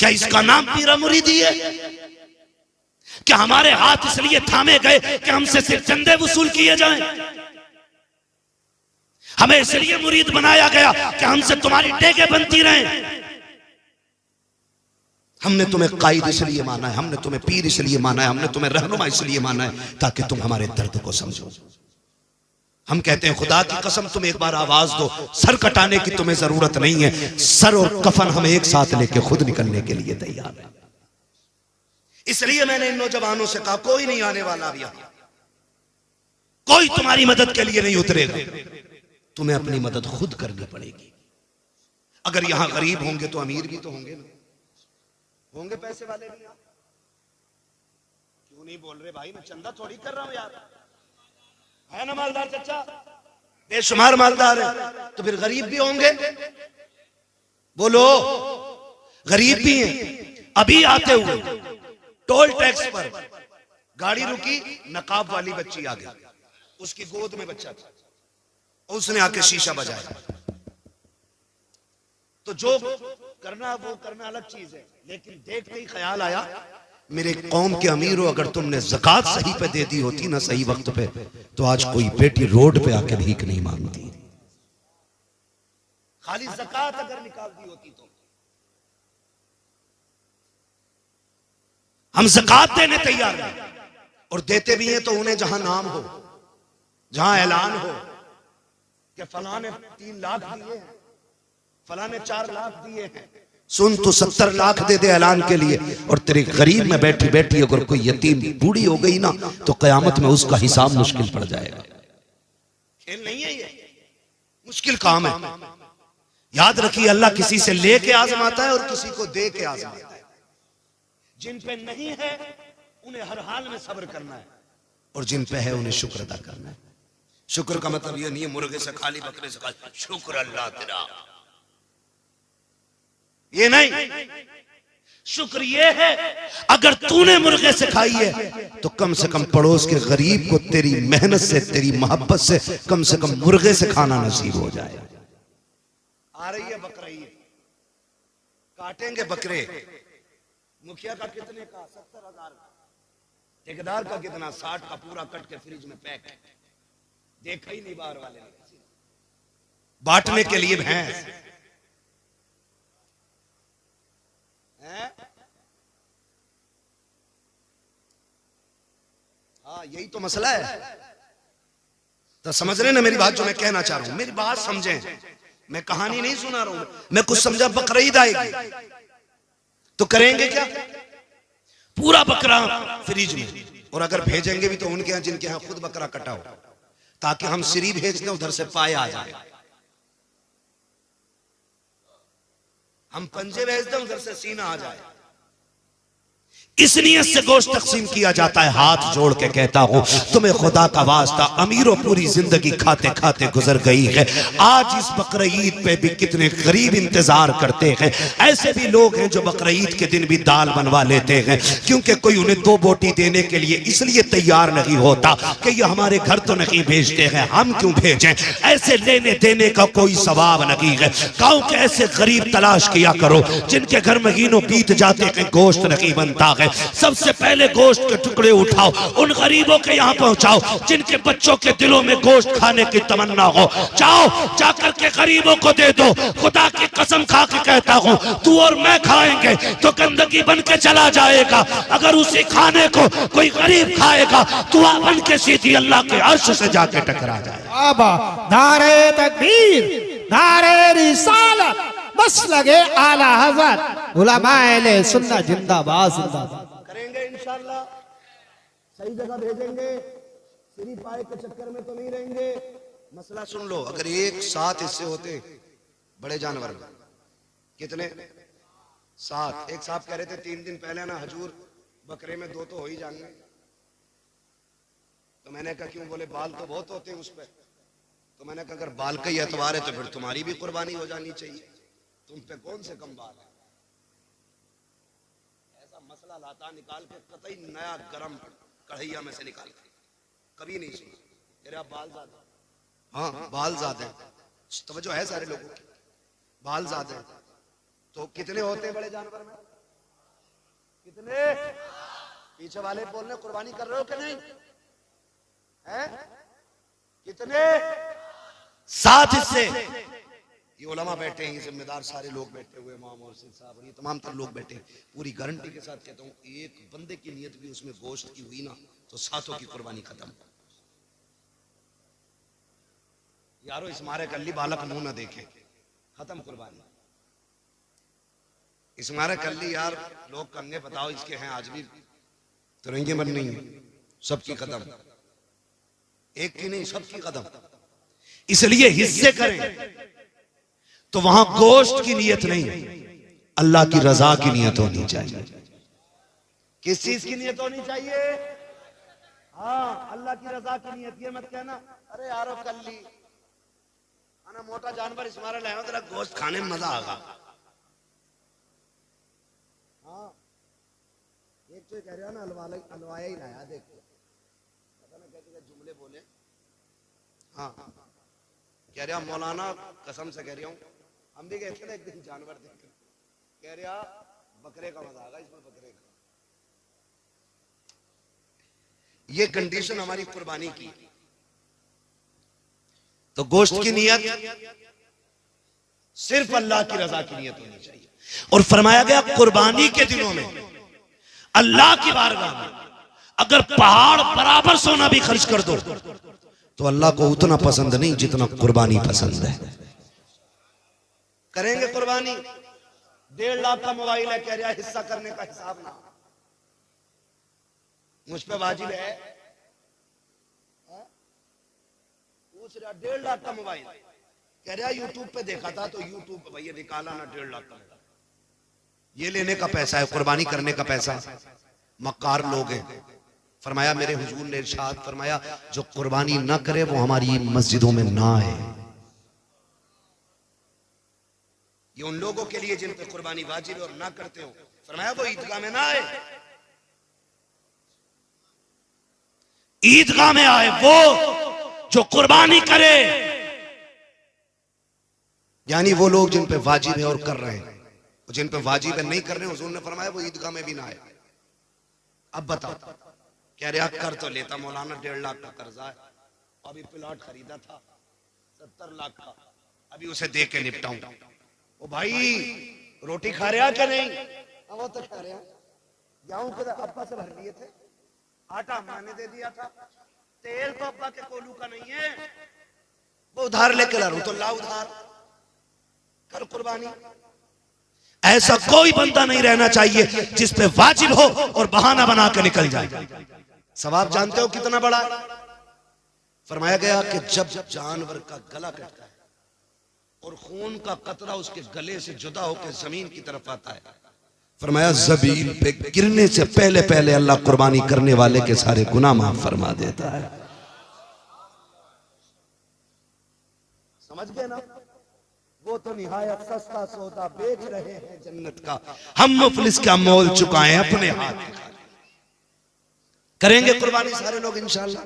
क्या इसका नाम पीरा मुरीदी है? क्या हमारे हाथ इसलिए थामे गए कि हमसे सिर्फ चंदे वसूल किए जाएं? हमें इसलिए मुरीद बनाया गया कि हमसे तुम्हारी टेके बनती रहें? हमने तुम्हें कायद इसलिए माना है, हमने तुम्हें पीर इसलिए माना है, हमने तुम्हें रहनुमा इसलिए माना है ताकि तुम हमारे दर्द को समझो। हम कहते हैं खुदा की कसम तुम एक बार आवाज दो, सर कटाने की तुम्हें जरूरत नहीं है, सर और कफन हम एक साथ लेके खुद निकलने के लिए तैयार है। इसलिए मैंने इन नौजवानों से कहा कोई नहीं आने वाला अब यहां, कोई तुम्हारी मदद के लिए नहीं उतरेगा, तुम्हें अपनी मदद खुद करनी पड़ेगी। अगर यहां गरीब होंगे तो अमीर भी तो होंगे ना, होंगे पैसे वाले भी, क्यों नहीं बोल रहे भाई? मैं चंदा थोड़ी कर रहा हूं यार, है ना मालदार चचा, बेशुमार मालदार है, तो फिर गरीब भी होंगे। बोलो, गरीब भी हैं। अभी आते हुए टोल टैक्स पर गाड़ी रुकी, नकाब वाली बच्ची आ गई, उसकी गोद में बच्चा था, उसने आके शीशा बजाया। तो जो करना वो करना अलग चीज है, लेकिन देखते ही ख्याल आया, मेरे कौम के अमीर हो, अगर तुमने ज़कात सही पे दे दी होती ना, सही वक्त पे, तो आज कोई बेटी रोड पे आके भीख नहीं मांगती। खाली ज़कात अगर निकाल दी होती तो। हम ज़कात देने तैयार हैं और देते भी हैं, तो उन्हें जहां नाम हो, जहां ऐलान हो कि फलां ने 3 लाख दिए हैं, फलां ने 4 लाख दिए हैं, सुन तो 70 लाख दे दे ऐलान के लिए, और तेरे गरीब में बैठी बैठी अगर कोई यतीम बूढ़ी हो गई ना, तो कयामत में उसका हिसाब मुश्किल पड़ जाएगा। खेल नहीं है ये, मुश्किल काम है। याद रखिए, अल्लाह किसी से लेके आजमाता है और किसी को दे के आजमाता है। जिन पे नहीं है उन्हें हर हाल में सब्र करना है, और जिन पे है उन्हें शुक्र अदा करना है। शुक्र का मतलब ये नहीं है मुर्गे से खाली, बकरे से खाली, शुक्र अल्लाह तेरा, ये नहीं। शुक्र ये है अगर तूने मुर्गे से खाई है तो कम से कम पड़ोस के गरीब को तेरी मेहनत से, तेरी मोहब्बत से कम मुर्गे से खाना नसीब हो जाए। आ रही है बकरीद, काटेंगे बकरे। मुखिया का कितने का? 70,000 का। ठेकेदार का कितना? 60 का, पूरा कट के फ्रिज में पैक। देखा ही नहीं बाहर वाले ने। बांटने के लिए भैंस है। हाँ, यही तो मसला है। तो समझ रहे ना मेरी बात, जो मैं कहना चाह रहा हूं? मेरी बात समझें, मैं कहानी नहीं सुना रहा हूं, मैं कुछ समझा। बकरीद आएगी तो करेंगे क्या? पूरा बकरा फ्रिज में, और अगर भेजेंगे भी तो उनके यहां जिनके यहां खुद बकरा कटा हो, ताकि हम सिरी भेज दें, उधर से पाए आ जाए। हम पंजे भेज दें, उधर से सीना आ जाए। इस नियत से गोश्त तकसीम किया जाता है। हाथ जोड़ के कहता हूं, तुम्हें खुदा का वास्ता, अमीरों पूरी जिंदगी खाते खाते गुजर गई है, आज इस बकरीद पे भी कितने गरीब इंतजार करते हैं। ऐसे भी लोग हैं जो बकरीद के दिन भी दाल बनवा लेते हैं, क्योंकि कोई उन्हें 2 बोटी देने के लिए इसलिए तैयार नहीं होता कि ये हमारे घर तो नहीं भेजते हैं, हम क्यों भेजें। ऐसे लेने देने का कोई सवाब नहीं है। गाँव के ऐसे गरीब तलाश किया करो जिनके घर महीनों बीत जाते हैं, गोश्त नहीं बनता है। सबसे पहले गोश्त के टुकड़े उठाओ, उन गरीबों के यहाँ पहुंचाओ जिनके बच्चों के दिलों में गोश्त खाने की तमन्ना हो। जाओ, जाकर के गरीबों को दे दो। खुदा की कसम खा के कहता हूं, तू और मैं खाएंगे तो गंदगी बन के चला जाएगा। अगर उसी खाने को कोई गरीब खाएगा तो बन के सीधी अल्लाह के अर्श से जाके टकरा जाएगा। नारे तकबीर, नारे रिसालत, बस लगे आला हज़रत उलमाए सुन्नत जिंदाबाद जिंदाबाद। करेंगे इंशाअल्लाह, सही जगह भेजेंगे, सिरी पाए के चक्कर में तो नहीं रहेंगे। मसला सुन लो, अगर एक 7 हिस्से होते बड़े जानवर में, कितने? 7। एक साहब कह रहे थे 3 दिन पहले ना, हजूर बकरे में 2 तो हो ही जाएंगे। तो मैंने कहा क्यों? बोले बाल तो बहुत होते हैं उस पर। तो मैंने कहा अगर बाल का ही एतबार है तो फिर तुम्हारी भी कुर्बानी हो जानी चाहिए, तुम पे कौन से कम बाल है। ऐसा मसला लाता निकाल के कतई नया गरम कढ़ैया में से निकाल के, कभी नहीं सुना। तेरा बाल ज्यादा, हाँ बाल ज्यादा है, तवज्जो है सारे लोगों की, बाल ज्यादा है। तो कितने होते हैं बड़े जानवर में? कितने? पीछे वाले बोलने कुर्बानी कर रहे हो कि नहीं है? कितने? 7 हिस्से। ये उलमा बैठे हैं, ये जिम्मेदार सारे लोग बैठे हुए, इमाम मोहसिन साहब और ये तमाम तर लोग बैठे हैं। पूरी गारंटी के साथ कहता हूँ, एक बंदे की नियत भी उसमें गोश्त की हुई ना, तो 7 की कुर्बानी खत्म। यारो इस मारे कल्ली बालक मुंह ना देखें, खत्म कुर्बानी। इस मारे कल्ली यार लोग कंगे बताओ इसके हैं आज भी, तिरंगे बन नहीं है, सबकी कदम, एक की नहीं सबकी कदम। इसलिए हिस्से करें तो वहां गोश्त की नियत नहीं, अल्लाह की रजा की नियत होनी चाहिए। किस चीज की नियत होनी चाहिए? हाँ, अल्लाह की रजा की नियत। ये मत कहना अरे यारो कर ली आना मोटा जानवर इस मारा लाया तेरा गोश्त खाने में मजा आगा। हाँ, एक तो कह रहा ना हलवाया ही लाया, देख पता ना कैसे जुमले बोले। हाँ, कह रहा मौलाना कसम से कह रहा हूँ, हम भी गए थे ना एक दिन जानवर देख, कह रहा बकरे का मजा आगा इसमें, बकरे का। ये कंडीशन हमारी कुर्बानी की। तो गोश्त की नियत सिर्फ अल्लाह की रजा की नियत होनी चाहिए। और फरमाया गया कुर्बानी के दिनों में अल्लाह की बारगाह में अगर पहाड़ बराबर सोना भी खर्च कर दो तो अल्लाह को उतना पसंद नहीं जितना कुर्बानी पसंद है। करेंगे कुर्बानी। 1.5 लाख का मोबाइल है, कह रहा हिस्सा करने का हिसाब ना मुझ पे वाजिब है। पूछ रहा 1.5 लाख का मोबाइल, कह रहा यूट्यूब पे देखा था तो यूट्यूब पे भैया निकाला ना 1.5 लाख का। ये लेने का पैसा है, कुर्बानी करने का पैसा। मक्कार लोग हैं। फरमाया मेरे हुजूर ने इरशाद फरमाया जो कुर्बानी ना करे वो हमारी मस्जिदों में ना आए। ये उन लोगों के लिए जिन पे कुर्बानी वाजिब है और ना करते हो, फरमाया वो ईदगाह में ना आए। ईदगाह में आए वो जो कुर्बानी करे, यानी वो लोग जिन पे वाजिब है और कर रहे हैं। जिन पे वाजिब है नहीं कर रहे, हुजूर ने फरमाया वो ईदगाह में भी ना आए। अब बताओ, कह रहा कर तो लेता मौलाना 1.5 लाख का कर्जा है, अभी प्लॉट खरीदा था 70 लाख का, अभी उसे दे के निपटाऊं। ओ भाई रोटी खा रहा क्या नहीं? वो तो खा रहा। गेहूं के अब्बा से भर लिए थे, आटा मैंने दे दिया था, तेल तो अब्बा के कोलू का नहीं है, वो उधार लेके ला रहा हूं तो ला उधार, कर कुर्बानी। ऐसा कोई बंदा नहीं रहना चाहिए जिस पे वाजिब हो और बहाना बना के निकल जाए। सवाब जानते हो कितना बड़ा? फरमाया गया कि जब जानवर का गला कटता है और खून का कतरा उसके गले से जुदा होकर जमीन की तरफ आता है, फरमाया जमीन पे गिरने से पहले पहले अल्लाह कुर्बानी करने वाले के सारे गुनाह माफ फरमा देता है। समझ गए ना? वो तो निहायत सस्ता सौदा बेच रहे हैं जन्नत का, हम मुफलिस का मोल चुकाएं अपने हाथ। करेंगे कुर्बानी सारे लोग इंशाल्लाह,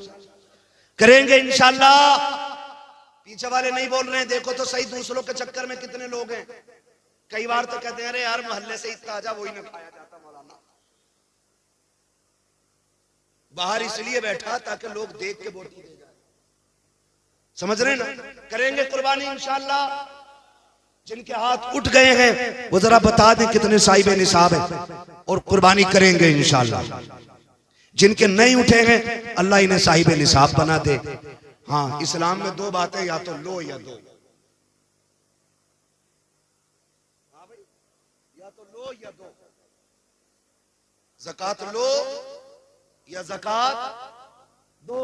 करेंगे इंशाल्लाह। पीछे वाले नहीं बोल रहे हैं, देखो तो सही दूसरों के चक्कर में कितने लोग हैं। कई बार तो कहते हैं अरे यार मोहल्ले से ही ताजा वही ना खाया जाता मौलाना, बाहर इसलिए बैठा ताकि लोग देख के बोटी दे जाए। समझ रहे ना? करेंगे कुर्बानी इंशाल्लाह। जिनके हाथ उठ गए हैं वो जरा बता दें कितने साहिब निसाब है और कुर्बानी करेंगे इंशाल्लाह। जिनके नहीं उठे हैं अल्लाह इन्हें साहिब निसाब बना दे। हाँ, इस्लाम में 2 बातें, या तो लो या दो। हाँ भाई, या तो लो या दो। ज़कात लो या ज़कात दो।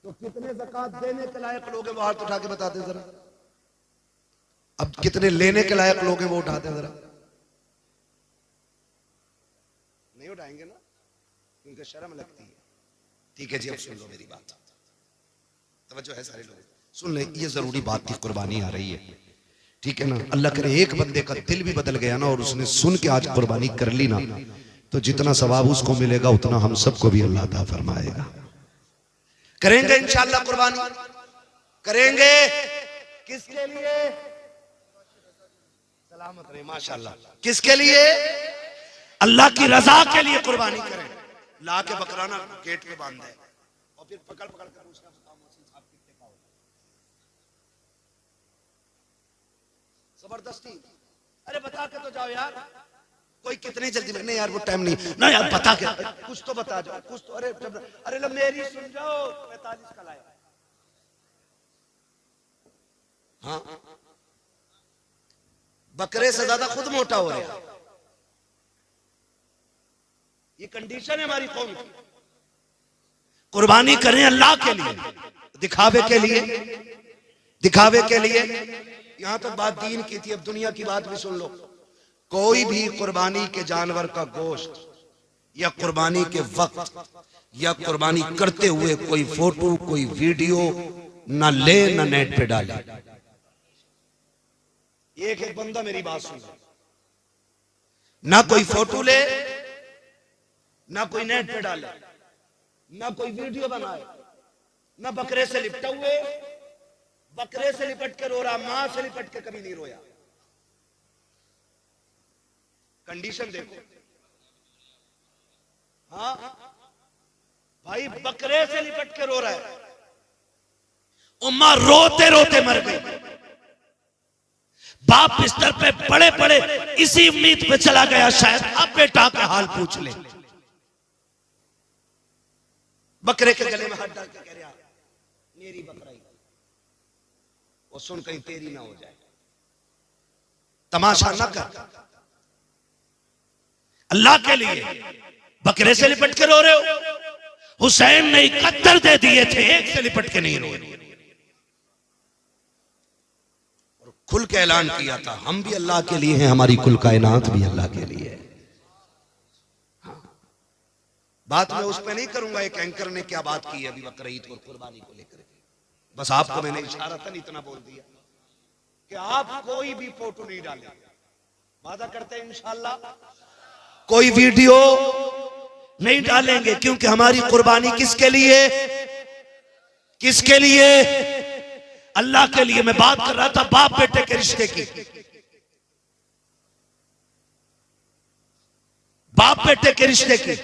तो कितने ज़कात देने के लायक लोग हैं वो हाथ उठा के बता दें जरा। अब कितने लेने के लायक लोग हैं वो उठाते हैं जरा। नहीं उठाएंगे ना, क्योंकि शर्म लगती है। ठीक है जी, अब सुन लो मेरी बात, तवज्जो है सारे लोग, सुन ले। ये जरूरी बात थी, कुर्बानी आ रही है, ठीक है ना? अल्लाह करे एक बंदे का दिल भी बदल गया ना और उसने सुन के आज कुर्बानी कर ली ना, तो जितना सवाब उसको मिलेगा उतना हम सबको भी अल्लाह अता फरमाएगा। करेंगे इंशाअल्लाह कुर्बानी, करेंगे। किसके लिए? सलामत रहे माशाअल्लाह। किसके लिए? अल्लाह की रजा के लिए कुर्बानी करें। ला के बकराना गेट पे बांध दे और फिर पकड़ पकड़ कर पूछना साहब कितने का होगा। जबरदस्ती, अरे बता के तो जाओ यार। कोई कितनी जल्दी में, नहीं यार वो टाइम नहीं ना यार, बता के कुछ तो बता जाओ, कुछ तो। अरे लो मेरी सुन जाओ, 45 का लाया। हाँ, बकरे से ज्यादा खुद मोटा हो रहा है। ये कंडीशन है हमारी कौम की। कुर्बानी करें अल्लाह के लिए, दिखावे के लिए, दिखावे के लिए। यहां तो बात दीन की थी, अब दुनिया की बात भी सुन लो। कोई भी कुर्बानी के जानवर का गोश्त या कुर्बानी के वक्त या कुर्बानी करते हुए कोई फोटो कोई वीडियो ना ले ना नेट पे डाले। एक एक बंदा मेरी बात सुन, ना कोई फोटो ले ना कोई नेट पे डाले ना कोई वीडियो बनाए ना बकरे से लिपटा हुए, बकरे से लिपट के रो रहा, मां से लिपट के कभी नहीं रोया। कंडीशन देखो। हाँ भाई, बकरे से लिपट के रो रहा है, उम्मा रोते रोते मर गई। बाप बिस्तर पे पड़े पड़े इसी उम्मीद पे चला गया शायद अब बेटा के हाल पूछ ले। बकरे के गले में हाथ डाल के कह रहा मेरी बकरा ही, वो सुन कहीं तेरी ना हो जाए। तमाशा ना कर, अल्लाह के लिए बकरे से लिपट के रो रहे हो। हुसैन ने 71 दे दिए थे, एक से लिपट के नहीं रो रहे। और खुल के ऐलान किया था हम भी अल्लाह के लिए हैं, हमारी कुल कायनात भी अल्लाह के लिए है। बात मैं उस पर नहीं करूंगा एक एंकर ने क्या बात की है अभी बकरीद और कुर्बानी को लेकर। बस आपको मैंने इशारतन इतना बोल दिया कि आप कोई भी फोटो नहीं डालें। वादा करते हैं इंशाअल्लाह कोई वीडियो नहीं डालेंगे, क्योंकि हमारी कुर्बानी किसके लिए, किसके लिए? अल्लाह के लिए। मैं बात कर रहा था बाप बेटे के रिश्ते की। बाप बेटे के रिश्ते की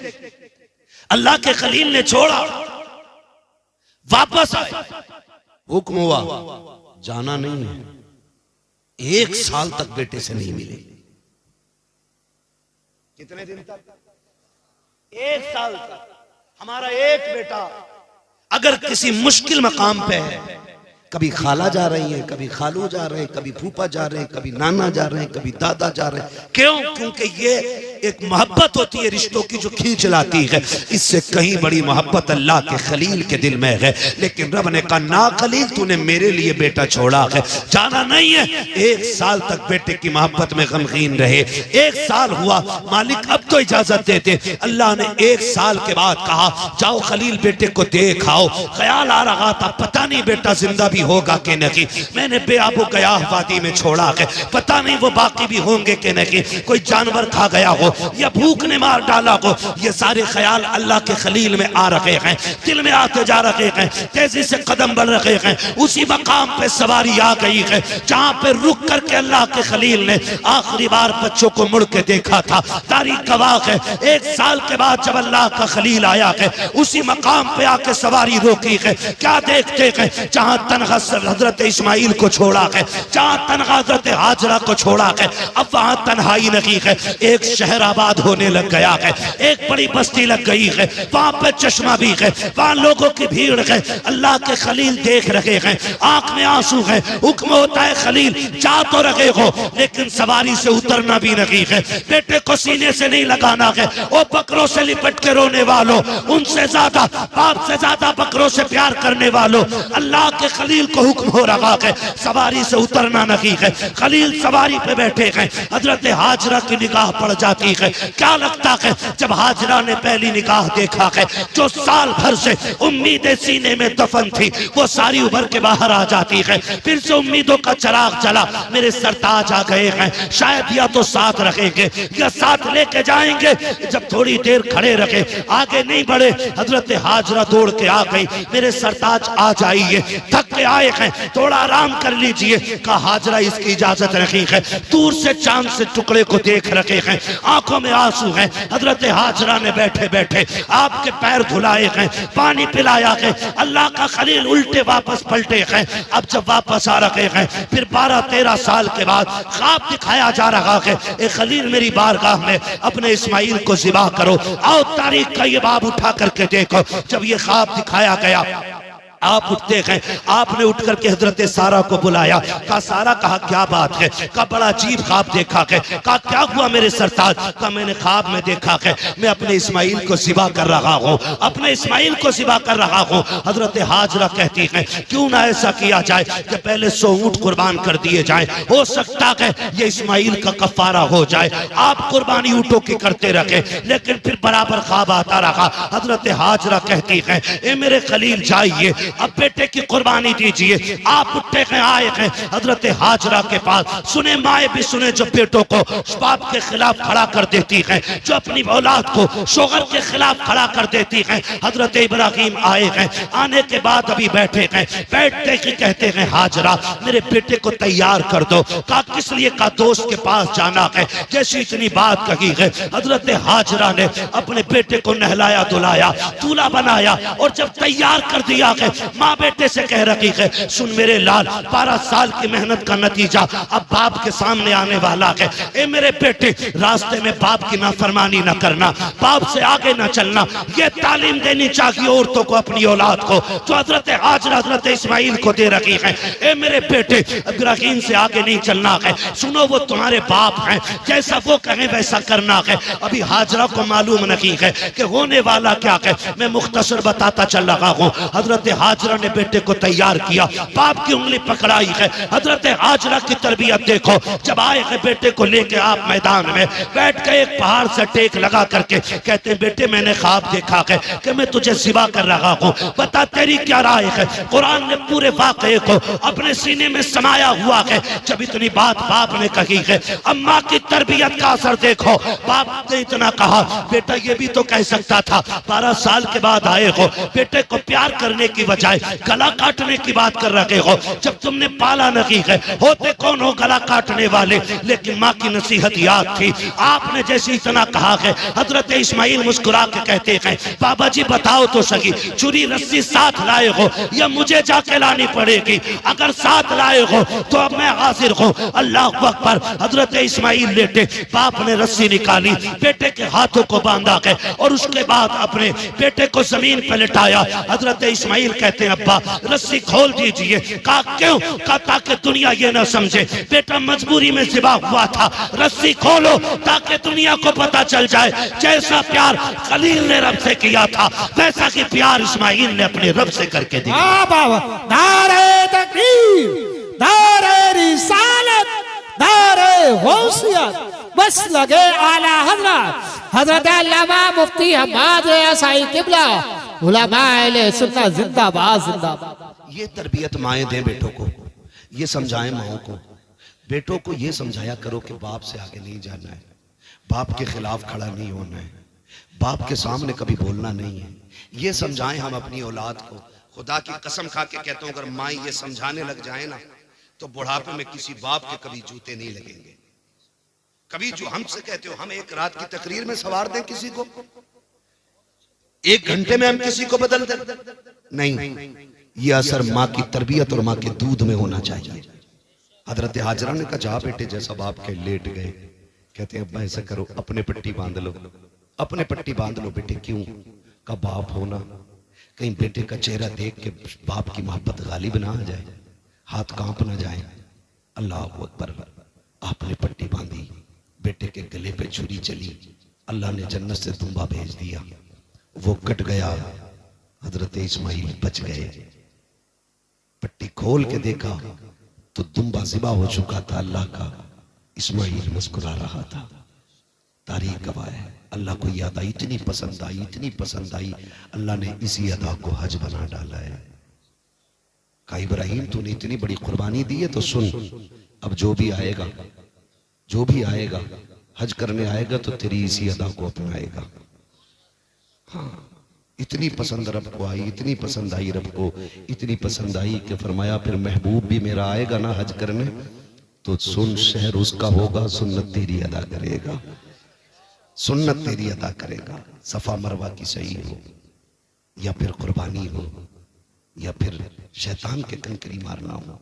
अल्लाह के खलील ने छोड़ा, वापस आए, हुक्म हुआ जाना नहीं है। 1 साल तक बेटे से नहीं मिले। कितने दिन तक? 1 साल तक। हमारा एक बेटा अगर किसी मुश्किल मकाम पे है, कभी खाला जा रही है, कभी खालू जा रहे हैं, कभी फूफा जा रहे हैं, कभी नाना जा रहे हैं, कभी दादा जा रहे हैं। क्यों? क्योंकि ये एक मोहब्बत होती है रिश्तों की जो खींच लाती है। इससे कहीं बड़ी मोहब्बत अल्लाह के खलील के दिल में है। लेकिन रब ने कहा ना खलील, तूने मेरे लिए बेटा छोड़ा है, जाना नहीं है। 1 साल तक बेटे की मोहब्बत में गमगीन रहे। 1 साल हुआ, मालिक अब तो इजाजत देते। अल्लाह ने 1 साल के बाद कहा जाओ खलील बेटे को देख आओ। ख्याल आ रहा था पता नहीं बेटा जिंदा भी होगा कि नहीं। मैंने बेआबो गया वादी में छोड़ा है, पता नहीं वो बाकी भी होंगे कि नहीं। कोई जानवर खा गया हो या भूख ने मार डाला हो। ये सारे ख्याल अल्लाह के खलील में आ रहे हैं, दिल में आते जा रहे हैं, तेजी से कदम बढ़ रहे हैं। उसी मकाम पे सवारी आ गई है जहां पे रुक करके अल्लाह के खलील ने आखिरी बार बच्चों को मुड़ के देखा था। तारीख गवाह है 1 साल के बाद जब अल्लाह का खलील आया है उसी मकाम पे आके सवारी रोकी है। क्या देखते हैं? जहां तनहा हजरत इस्माइल को छोड़ा है, जहां तनहा हजरत हाजरा को छोड़ा है, अब वहां तन्हाई नहीं है। एक शहर आबाद होने लग गया है, एक बड़ी बस्ती लग गई है, वहां पे चश्मा भी है, वहां लोगों की भीड़ है। अल्लाह के खलील देख रहे हैं, आंख में आंसू है। हुक्म होता है खलील जा तो रहे हो लेकिन सवारी से उतरना भी नहीं है। बेटे को सीने से नहीं लगाना है। वो बकरों से लिपट के रोने वालों, उनसे ज्यादा बाप से ज्यादा बकरों से प्यार करने वालों, अल्लाह के खलील को हुक्म हो रहा है सवारी से उतरना नहीं है। खलील सवारी पे बैठे हैं, हजरत हाजरा की निगाह पड़ जाती है। क्या लगता है जब हाजरा ने पहली निगाह देखा है, जो साल भर से उम्मीदें सीने में दफन थी वो सारी उभर के बाहर आ जाती है। फिर से उम्मीदों का चिराग जला, मेरे सरताज आ गए हैं, शायद या तो साथ रखेंगे या साथ लेके जाएंगे। जब थोड़ी देर खड़े रखे, आगे नहीं बढ़े, हजरत हाजरा दौड़ के आ गई, मेरे सरताज आ जाइए, थक के आए हैं, थोड़ा आराम कर लीजिए। कहा हाजरा इसकी इजाजत नहीं है। दूर से चांद से टुकड़े को देख रखे हैं, आंखों में आंसू हैं। हजरत हाजरा ने बैठे बैठे आपके पैर धुलाए हैं, पानी पिलाया है। अल्लाह का खलील उल्टे वापस पलटे हैं। अब जब वापस आ रहे हैं फिर 12-13 साल के बाद ख्वाब दिखाया जा रहा है, ए खलील मेरी बारगाह में अपने इस्माइल को ज़िबा करो। आओ तारीख का ये बाब उठा करके देखो। जब ये ख्वाब दिखाया गया आप उठते गए, आपने उठ करके हजरत सारा को बुलाया। कहा सारा, कहा क्या बात है? कहा बड़ा अजीब ख्वाब देखा है। कहा क्या हुआ मेरे सरताज? कहा मैंने ख्वाब में देखा है मैं अपने इस्माइल को ज़िबा कर रहा हूँ, अपने इस्माइल को ज़िबा कर रहा हूँ। हजरत हाजरा कहती है क्यों ना ऐसा किया जाए कि पहले 100 ऊँट कुर्बान कर दिए जाए, हो सकता है ये इस्माइल का कफारा हो जाए। आप कुर्बानी ऊँटों की करते रहे, लेकिन फिर बराबर ख्वाब आता रहा। हजरत हाजरा कहती है ए मेरे खलील जाइए, अब बेटे की कुर्बानी दीजिए। आप उठे गए, आए हैं हजरत हाजरा के पास। सुने माए भी सुने जो बेटों को बाप के खिलाफ खड़ा कर देती है, जो अपनी औलाद को शोहर के खिलाफ खड़ा कर देती है। हजरत इब्राहिम आए हैं, आने के बाद अभी बैठे हैं, बैठते ही कहते हैं हाजरा मेरे बेटे को तैयार कर दो। कहा किस लिए? का दोस्त के पास जाना है। जैसी इतनी बात कही है हजरत हाजरा ने अपने बेटे को नहलाया धुलाया, दूल्हा बनाया और जब तैयार कर दिया है माँ बेटे से कह रही है सुन मेरे लाल, 12 साल की मेहनत का नतीजा अब बाप के सामने आने वाला है। ए मेरे बेटे, रास्ते में बाप की नाफरमानी न करना, बाप से आगे न चलना। ये तालीम देनी चाहिए औरतों को अपनी औलाद को, जो हजरत हाजरा हजरत इस्माइल को दे रही है। ए मेरे बेटे, इब्राहिम से आगे नहीं चलना है। सुनो वो तुम्हारे बाप हैं, जैसा वो कहें वैसा करना है। अभी हाजरा को मालूम नहीं है कि होने वाला क्या है। मैं मुख्तसर बताता चल रहा हूँ। हजरत हाजरा ने बेटे को तैयार किया, बाप की उंगली पकड़ाई है। हजरत हाजरा की तरबियत देखो, जब आए हैं बेटे को लेके आप मैदान में बैठ गए, एक पहाड़ से टेक लगा करके कहते हैं बेटे मैंने ख्वाब देखा है कि मैं तुझे ज़िबा कर रहा हूँ, बता तेरी क्या राय है? कुरान ने पूरे वाक़े को अपने सीने में समाया हुआ है। जब इतनी बात बाप ने कही है, अम्मा की तरबियत का असर देखो। बाप ने इतना कहा बेटा ये भी तो कह सकता था 12 साल के बाद आए हो, बेटे को प्यार करने की बजाय गला काटने की बात कर रहे हो। जब तुमने पाला नहीं है, होते कौन हो गला काटने वाले? लेकिन माँ की नसीहत याद थी। आपने जैसे इतना कहा है, हजरत इस्माइल मुस्कुरा के कहते हैं बाबा जी बताओ तो सही, चुरी रस्सी साथ लाए हो या मुझे जाके लानी पड़ेगी? अगर साथ लाए हो तो अब मैं हाजिर हूँ। अल्लाह अकबर। हजरत इस्माइल लेटे, बाप ने रस्सी निकाली, बेटे के हाथों को बांधा है और उसके बाद अपने बेटे को जमीन पर लिटाया। हजरत इस्माइल कहते हैं अब्बा रस्सी खोल दीजिए। कहा क्यों? कहा ताकि दुनिया ये ना समझे बेटा मजबूरी में ज़िबा हुआ था। रस्सी खोलो ताकि दुनिया को पता चल जाए जैसा प्यार खलील ने रब से किया था वैसा कि प्यार इस्माइल ने अपने रब से करके दिया। नारे तकबीर, नारे रिसालत, नारे गौसियत, बस लगे आला हज़रत हज़रत अल्लामा मुफ्ती हम्माद साईं किबला उलमा अहले सुन्नत जिंदाबाद जिंदाबाद। ये तरबियत माएँ दें बेटों को, ये समझाएं माओं को। बेटों को ये समझाया करो कि बाप से आगे नहीं जाना है, बाप के खिलाफ खड़ा नहीं होना है, बाप के सामने कभी बोलना नहीं है। ये समझाएं हम अपनी औलाद को। खुदा की कसम खा के कहता हूं अगर माँ ये समझाने लग जाए ना तो बुढ़ापे में किसी बाप के कभी जूते नहीं लगेंगे। कभी जो हमसे कहते हो हम एक रात की तकरीर में सवार दें किसी को, 1 घंटे में हम किसी को बदल दें? नहीं, ये असर माँ की तरबियत और माँ के दूध में होना चाहिए। हजरत हाजरा ने कहा जा बेटे, जैसा बाप के लेट गए। कहते हैं अब्बा ऐसा करो अपने पट्टी बांध लो, अपने पट्टी बांध लो बेटे। क्यों? का बाप होना, कहीं बेटे का चेहरा देख के बाप की मोहब्बत गालिब ना आ जाए, हाथ कांप ना जाए। अल्लाह अकबर। आपने पट्टी बांधी, बेटे के गले पे छुरी चली, अल्लाह ने जन्नत से दुम्बा भेज दिया, वो कट गया। हजरत इस्माइल बच गए। पट्टी खोल के देखा तो दुम्बा ज़िबा हो चुका था अल्लाह का। इस्माइल मुस्कुरा रहा था। तारीख गवाह है। अल्लाह को याद आई, इतनी पसंद आई, इतनी पसंद आई, अल्लाह ने इसी अदा को हज बना डाला है। कहा इब्राहिम तूने इतनी बड़ी कुर्बानी दी है तो सुन, अब जो भी आएगा, जो भी आएगा हज करने आएगा तो तेरी इसी अदा को अपनाएगा। हाँ, इतनी पसंद रब को आई, इतनी पसंद आई रब को, इतनी पसंद आई कि फरमाया फिर महबूब भी मेरा आएगा ना हज करने तो सुन, शहर उसका होगा, सुन्नत तेरी अदा करेगा, सुन्नत तेरी अदा करेगा। सफा मरवा की सही हो या फिर कुर्बानी हो या फिर शैतान के कंकरी मारना हो,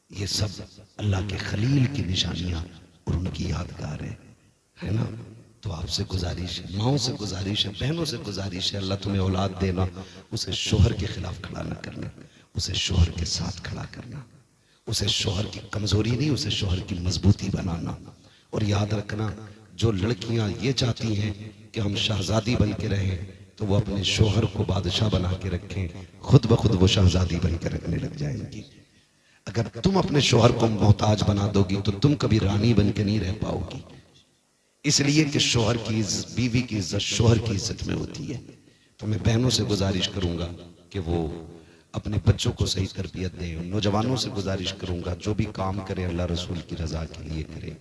ये सब अल्लाह के खलील की निशानियां और उनकी यादगार है ना। तो आपसे गुजारिश है, माओं से गुजारिश है, बहनों से गुजारिश है, अल्लाह तुम्हें औलाद देना, उसे शोहर के खिलाफ खड़ा न करना, उसे शोहर के साथ खड़ा करना, उसे शोहर की कमजोरी नहीं, उसे शोहर की मजबूती बनाना। और याद रखना, जो लड़कियां ये चाहती हैं कि हम शहजादी बन के रहें, तो वो अपने शोहर को बादशाह बना के रखें, खुद ब खुद वो शहजादी बन के रखने लग जाएंगी। अगर तुम अपने शोहर को मोहताज बना दोगी तो तुम कभी रानी बन के नहीं रह पाओगी। इसलिए कि शोहर की बीवी की इज्जत शोहर की इज्जत में होती है। तो मैं बहनों से गुजारिश करूंगा कि वो अपने बच्चों को सही तरबियत दें। नौजवानों से गुजारिश करूंगा जो भी काम करे अल्लाह रसूल की रजा के लिए करे।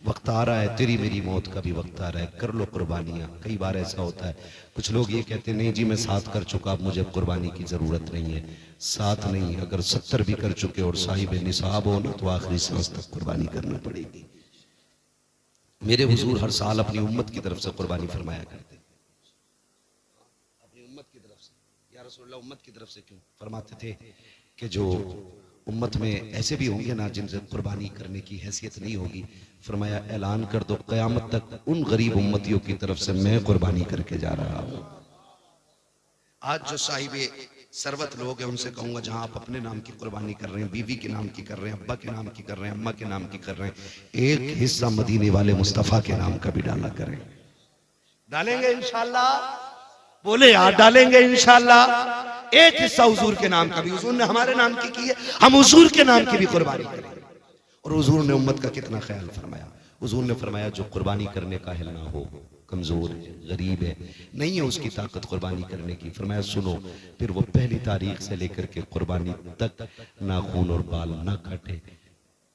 वक्त आ रहा है, तेरी मेरी मौत का भी वक्त आ रहा है, कर लो कुर्बानियां। कई बार ऐसा होता है, कुछ लोग ये कहते हैं नहीं जी मैं 7 कर चुका, अब मुझे कुर्बानी की जरूरत नहीं है। 7 नहीं, अगर 70 भी कर चुके और साहिब निसाब हो ना, तो आखिरी सांस तक कुर्बानी करनी पड़ेगी। मेरे हुजूर हर साल अपनी उम्मत की तरफ से कुर्बानी फरमाया करते, अपनी उम्मत की तरफ से। या रसूलुल्लाह उम्मत की तरफ से क्यों फरमाते थे कि जो उम्मत में ऐसे भी होंगे ना जिनसे कुर्बानी करने की हैसियत नहीं होगी, फरमाया ऐलान कर दो क़यामत तक उन गरीब उम्मतियों की तरफ से मैं कुर्बानी करके जा रहा हूं। आज जो साहिबे सरवत लोग हैं उनसे कहूंगा जहां आप अपने नाम की कुर्बानी कर रहे हैं, बीवी के नाम की कर रहे हैं, अब्बा के नाम की कर रहे हैं, अम्मा के नाम की कर रहे हैं, एक हिस्सा मदीने वाले मुस्तफा के नाम का भी डाला करें। डालेंगे इंशाल्लाह, बोले यार डालेंगे इंशाल्लाह। एक हिस्सा हुजूर के नाम का भी, हुजूर ने हमारे नाम की है, हम हुजूर के नाम की भी कुर्बानी करें। और हुजूर ने उम्मत का कितना ख्याल फरमाया। हुजूर ने फरमाया जो कुर्बानी करने का अहल ना हो, कमजोर है, गरीब है, नहीं है उसकी ताकत कुर्बानी करने की, फरमाया सुनो, फिर वो पहली तारीख से लेकर के कुर्बानी तक नाखून और बाल ना काटे।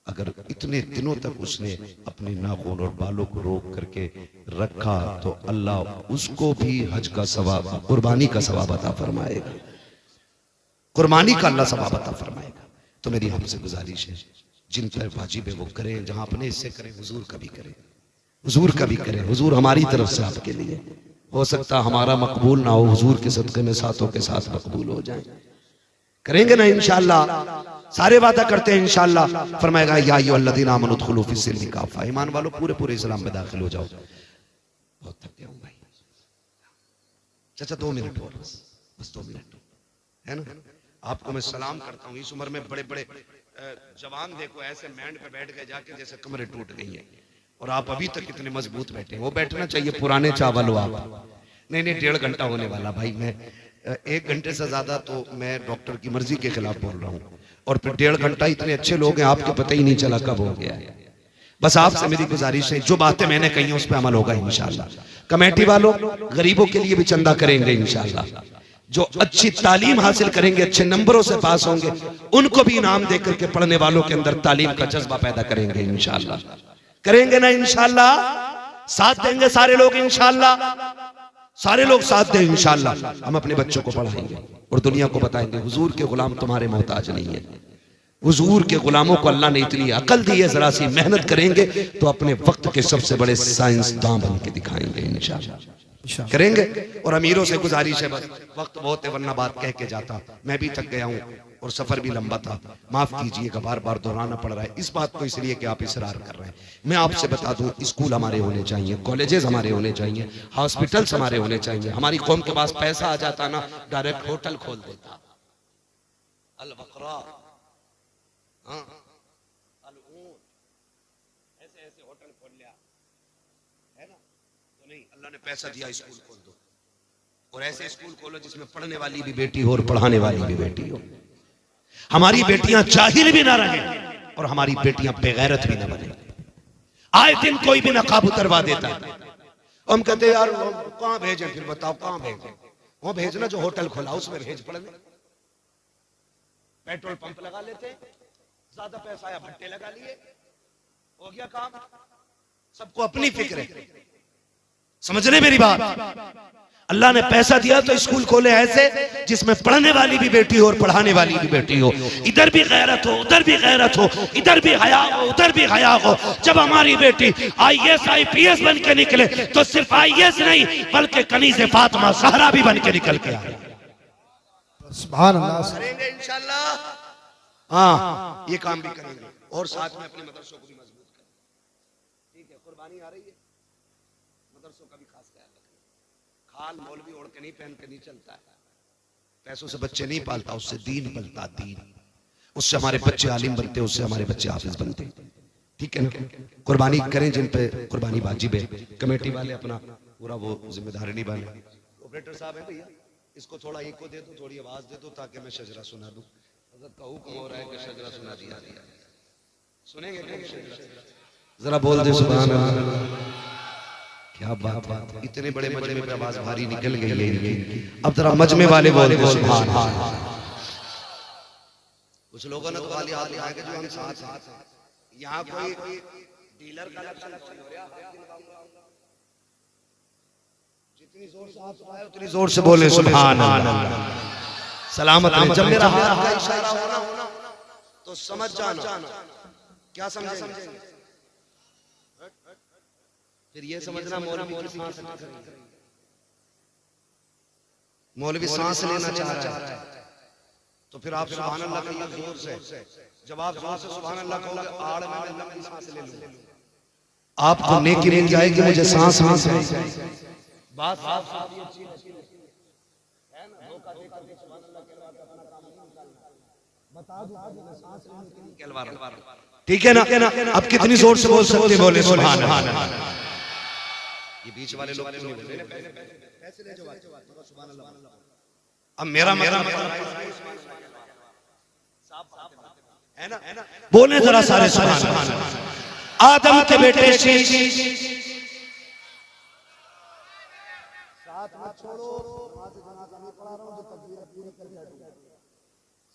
अगर इतने दिनों तक उसने अपने नाखून और बालों को रोक करके रखा तो अल्लाह उसको भी हज का सवाब, कुर्बानी का सवाब अता फरमाएगा, कुर्बानी का अल्लाह सवाब अता फरमाएगा। तो मेरी हमसे गुजारिश है, जिन पर वाजिब है वो करें, जहां अपने हिस्से करें हुजूर का भी करें, हुजूर का भी करें। हुजूर हमारी तरफ से आपके लिए, हो सकता हमारा मकबूल ना हो, हुजूर के सदक़े में सातों के साथ मकबूल हो जाए। करेंगे ना इंशाअल्लाह, सारे वादा करते हैं इंशाअल्लाह। फरमाएगा या अय्युहल्लज़ीना आमनू उदखुलू फ़िस्सिल्मी काफ़ा, ईमान वालों पूरे पूरे इस्लाम में दाखिल हो जाओ। बहुत थक गया हूं भाई, चाचा 2 मिनट और, बस 2 मिनट है ना। आपको मैं सलाम करता हूँ। इस उम्र में बड़े बड़े जवान देखो ऐसे बैंड पे बैठ गए जाके जैसे कमरे टूट गई है, और आप अभी तक इतने मजबूत बैठे हैं। वो बैठना चाहिए पुराने चावल हो आप। नहीं नहीं, 1.5 घंटा होने वाला भाई, मैं 1 घंटे से ज्यादा तो मैं डॉक्टर की मर्जी के खिलाफ बोल रहा हूँ, और फिर 1.5 घंटा इतने अच्छे लोग हैं आपको पता ही नहीं चला कब हो गया है। बस आपसे मेरी गुजारिश है, जो बातें मैंने कही हैं उस पर अमल होगा इंशाल्लाह। कमेटी वालों गरीबों के लिए भी चंदा करेंगे इंशाल्लाह। जो अच्छी तालीम हासिल करेंगे, अच्छे नंबरों से पास होंगे, उनको भी इनाम देकर के पढ़ने वालों के अंदर तालीम का जज्बा पैदा करेंगे इंशाल्लाह। करेंगे ना इंशाल्लाह, साथ देंगे सारे लोग इंशाल्लाह, सारे लोग साथ दें इंशाल्लाह। हम अपने बच्चों को पढ़ाएंगे और दुनिया को बताएंगे हुजूर के गुलाम तुम्हारे मोहताज नहीं है। हुजूर के गुलामों को अल्लाह ने इतनी अकल दी है, जरा सी मेहनत करेंगे तो अपने वक्त के सबसे बड़े साइंसदान बन के दिखाएंगे इंशाल्लाह। करेंगे। और अमीरों से गुजारिश है, बस वक्त बहुत है वरना बात कह के जाता, मैं भी थक गया हूँ और सफर भी लंबा था, माफ कीजिएगा बार बार दोहराना पड़ रहा है इस बात को, इसलिए कि आप इसरार कर रहे हैं। मैं आपसे बता दूं, स्कूल हमारे होने चाहिए, कॉलेजेस हमारे होने चाहिए, हॉस्पिटल्स हमारे होने चाहिए। हमारी कौम के पास पैसा आ जाता ना, डायरेक्ट होटल खोल देता, अल बकरा, हाँ, अल ऊंट, ऐसे ऐसे होटल खोल लिया है ना। तो नहीं, अल्लाह ने पैसा दिया, स्कूल खोल दो, और ऐसे स्कूल खोलो जिसमें पढ़ने वाली भी बेटी हो और पढ़ाने वाली भी बेटी हो। हमारी बेटियां जाहिल भी ना रहे और हमारी बेटियां बेगैरत भी ना बने। आए दिन कोई भी नकाब उतरवा देता है, हम कहते हैं यार कहां भेजें, फिर बताओ कहां भेजें। वो भेजना जो होटल खोला उसमें भेज पढ़ने, पेट्रोल पंप लगा लेते, ज्यादा पैसा आया भट्टे लगा लिए, हो गया काम। सबको अपनी फिक्र है, समझ रहे मेरी बात। अल्लाह ने पैसा दिया तो स्कूल खोले ऐसे जिसमें पढ़ने वाली भी बेटी हो और पढ़ाने वाली भी बेटी हो। इधर भी गैरत हो, उधर भी गैरत हो, इधर भी हया हो, उधर भी हया हो। जब हमारी बेटी IAS IPS बन के निकले तो सिर्फ IAS नहीं बल्कि कनीज़े फातिमा ज़हरा भी बन के निकल के आए। सुभान अल्लाह। करेंगे इंशाल्लाह, हाँ ये काम भी करेंगे और साथ में अपने मदरसों को भी मजबूत करेंगे। ठीक है, कुर्बानी आ रही है, मदरसों का भी खास ख्याल रखें। खाल मौलवी ओढ़ के नहीं, पहन के नहीं चलता है, पैसों से बच्चे नहीं पालता, उससे दीन पलता, दीन। उससे हमारे बच्चे आलिम बनते, उससे हमारे बच्चे हाफिज बनते। ठीक है ना? कुर्बानी करें जिन पे कुर्बानी वाजिब है। कमेटी वाले अपना पूरा वो जिम्मेदारी निभाएं। ऑपरेटर साहब है भैया, इसको थोड़ा इको दे दो, थोड़ी आवाज दे दो ताकि मैं शजरा सुना दूं। हज़रत का हुक्म हो रहा है कि शजरा सुना दिया। सुनेंगे? जरा बोल दे सुभान अल्लाह। क्या बात है, इतने बड़े मजमे पे आवाज भारी निकल गई है। अब जरा मजमे वाले बोल दे सुभान अल्लाह। कुछ लोगों ने तो खाली हाथ उठाए कि जो हम साथ हैं। यहाँ कोई डीलर का लक्षण हो रहा है। जितनी जोर से हाथ उठाए उतनी जोर से बोले सुभान अल्लाह। सलामत रहे। जब मेरा हाथ का इशारा होना तो समझ जाना। क्या समझेंगे? फिर ये समझना मौलवी सांस लेना चाह रहा है, तो फिर आप सुभान अल्लाह कहिए जोर से। जब आप जोर से सुभान अल्लाह कहोगे, आड़ में लंबी सांस ले लो, आपको नेकी मिल जाएगी। मुझे सांस है बात साफ साफ ये अच्छी लगती है ना। धोखा देकर के सुभान अल्लाह के बाद अपना काम नहीं निकालना। बता दूं मैं सांस लेने के लिए कहलवा रहा हूं। ठीक है ना? अब कितनी जोर से बोल सकते? बोले सुभान अल्लाह। ये बीच वाले लोग क्यों नहीं बोल रहे? पैसे ले जाओ सुभान अल्लाह। अब मेरा है ना, बोले जरा सारे सुभान अल्लाह। आदम के बेटे शीश साथ मत छोड़ो। नमाज जनाजा नहीं पढ़ा रहा हूं, जो तकबीर पूरी कर दिया।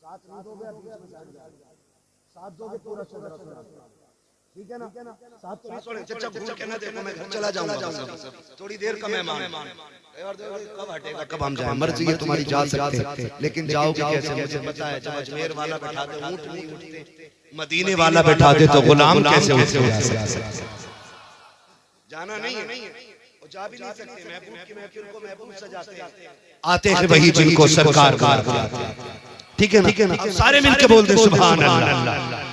साथ नहीं दोगे, बीच में साथ दोगे पूरा शजरा सुना। ठीक है ना? साथ तो छोड़े। चचा भूल के ना देखो, मैं घर चला जाऊंगा। थोड़ी देर का मेहमान कब हटेगा, कब हम जाए? मर्जी है तुम्हारी, जा सकते लेकिन जाओगे कैसे? मुझे पता है। जब अजमेर वाला बैठा दे ऊंट नहीं उठते, मदीने वाला बैठा दे तो गुलाम कैसे उठ सकते? जाना नहीं है और जा भी नहीं सकते। महबूब की महफिल को महबूब सजाते आते हैं वही जिनको सरकार बुलाते हैं। ठीक है ना? अब सारे मिलके बोल दे सुभान अल्लाह।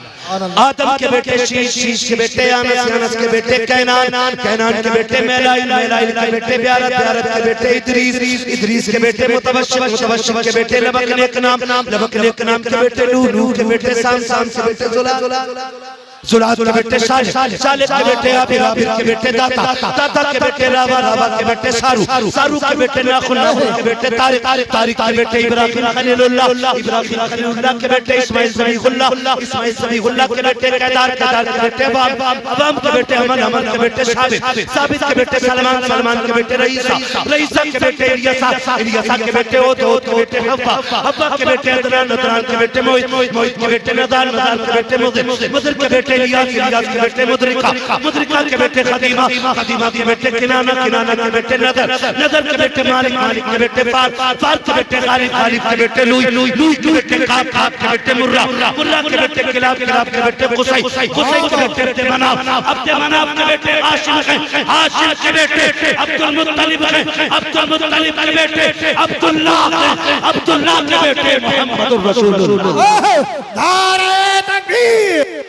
आदम के बेटे शीश, शीश के बेटे अनस, अनस के बेटे कैनान, कैनान के बेटे मेलाइल, मेलाइल के बेटे ब्यारत, ब्यारत के बेटे इदरीस, इदरीस के बेटे मुतबश्शिर, मुतबश्शिर के बेटे लबक नेक नाम, लबक नेक नाम के बेटे नूह, नूह के बेटे साम, साम के बेटे जुलाल, जुलाल के बेटे सालिह, सालिह के बेटे आबिर, आबिर के बेटे दाता, दाता के बेटे रावा, रावा के बेटे सारू, सारू के बेटे नाखुन, नाखुन के बेटे तारिक, तारिक के बेटे इब्राहिम खलीलुल्लाह, इब्राहिम खलीलुल्लाह के बेटे इस्माइल ज़बीहुल्लाह, इस्माइल ज़बीहुल्लाह के बेटे केदार, केदार के बेटे अवाम, अवाम के बेटे अमन, अमन के बेटे साबित, साबित के बेटे सलमान, सलमान के बेटे रईसा, रईसा के बेटे इलियासा, इलियासा के बेटे ओद, ओद के बेटे हव्वा, हव्वा के बेटे अदनान, अदनान के बेटे मोहित, मोहित के बेटे नदान, नदान के बेटे मुदिर, मुदिर के बेटे इलियास, इलियास के बेटे मुदरिका, मुदरिका के बेटे खदीमा, खदीमा के बेटे किनाना, किनाना के बेटे नदर, नदर के बेटे मालिक, मालिक के बेटे फार, फार के बेटे गालिब, गालिब के बेटे लूई, लूई के बेटे काब, काब के बेटे मुर्रा, मुर्रा के बेटे किलाब, किलाब के बेटे कुसै, कुसै के बेटे मनाफ, अब्द मनाफ के बेटे हाशिम है, हाशिम के बेटे अब्दुल मुत्तलिब है, अब्दुल मुत्तलिब के बेटे अब्दुल्लाह, अब्दुल्लाह के बेटे मुहम्मदुर रसूलुल्लाह। नारे तकबीर,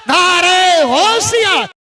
नारे होशियार।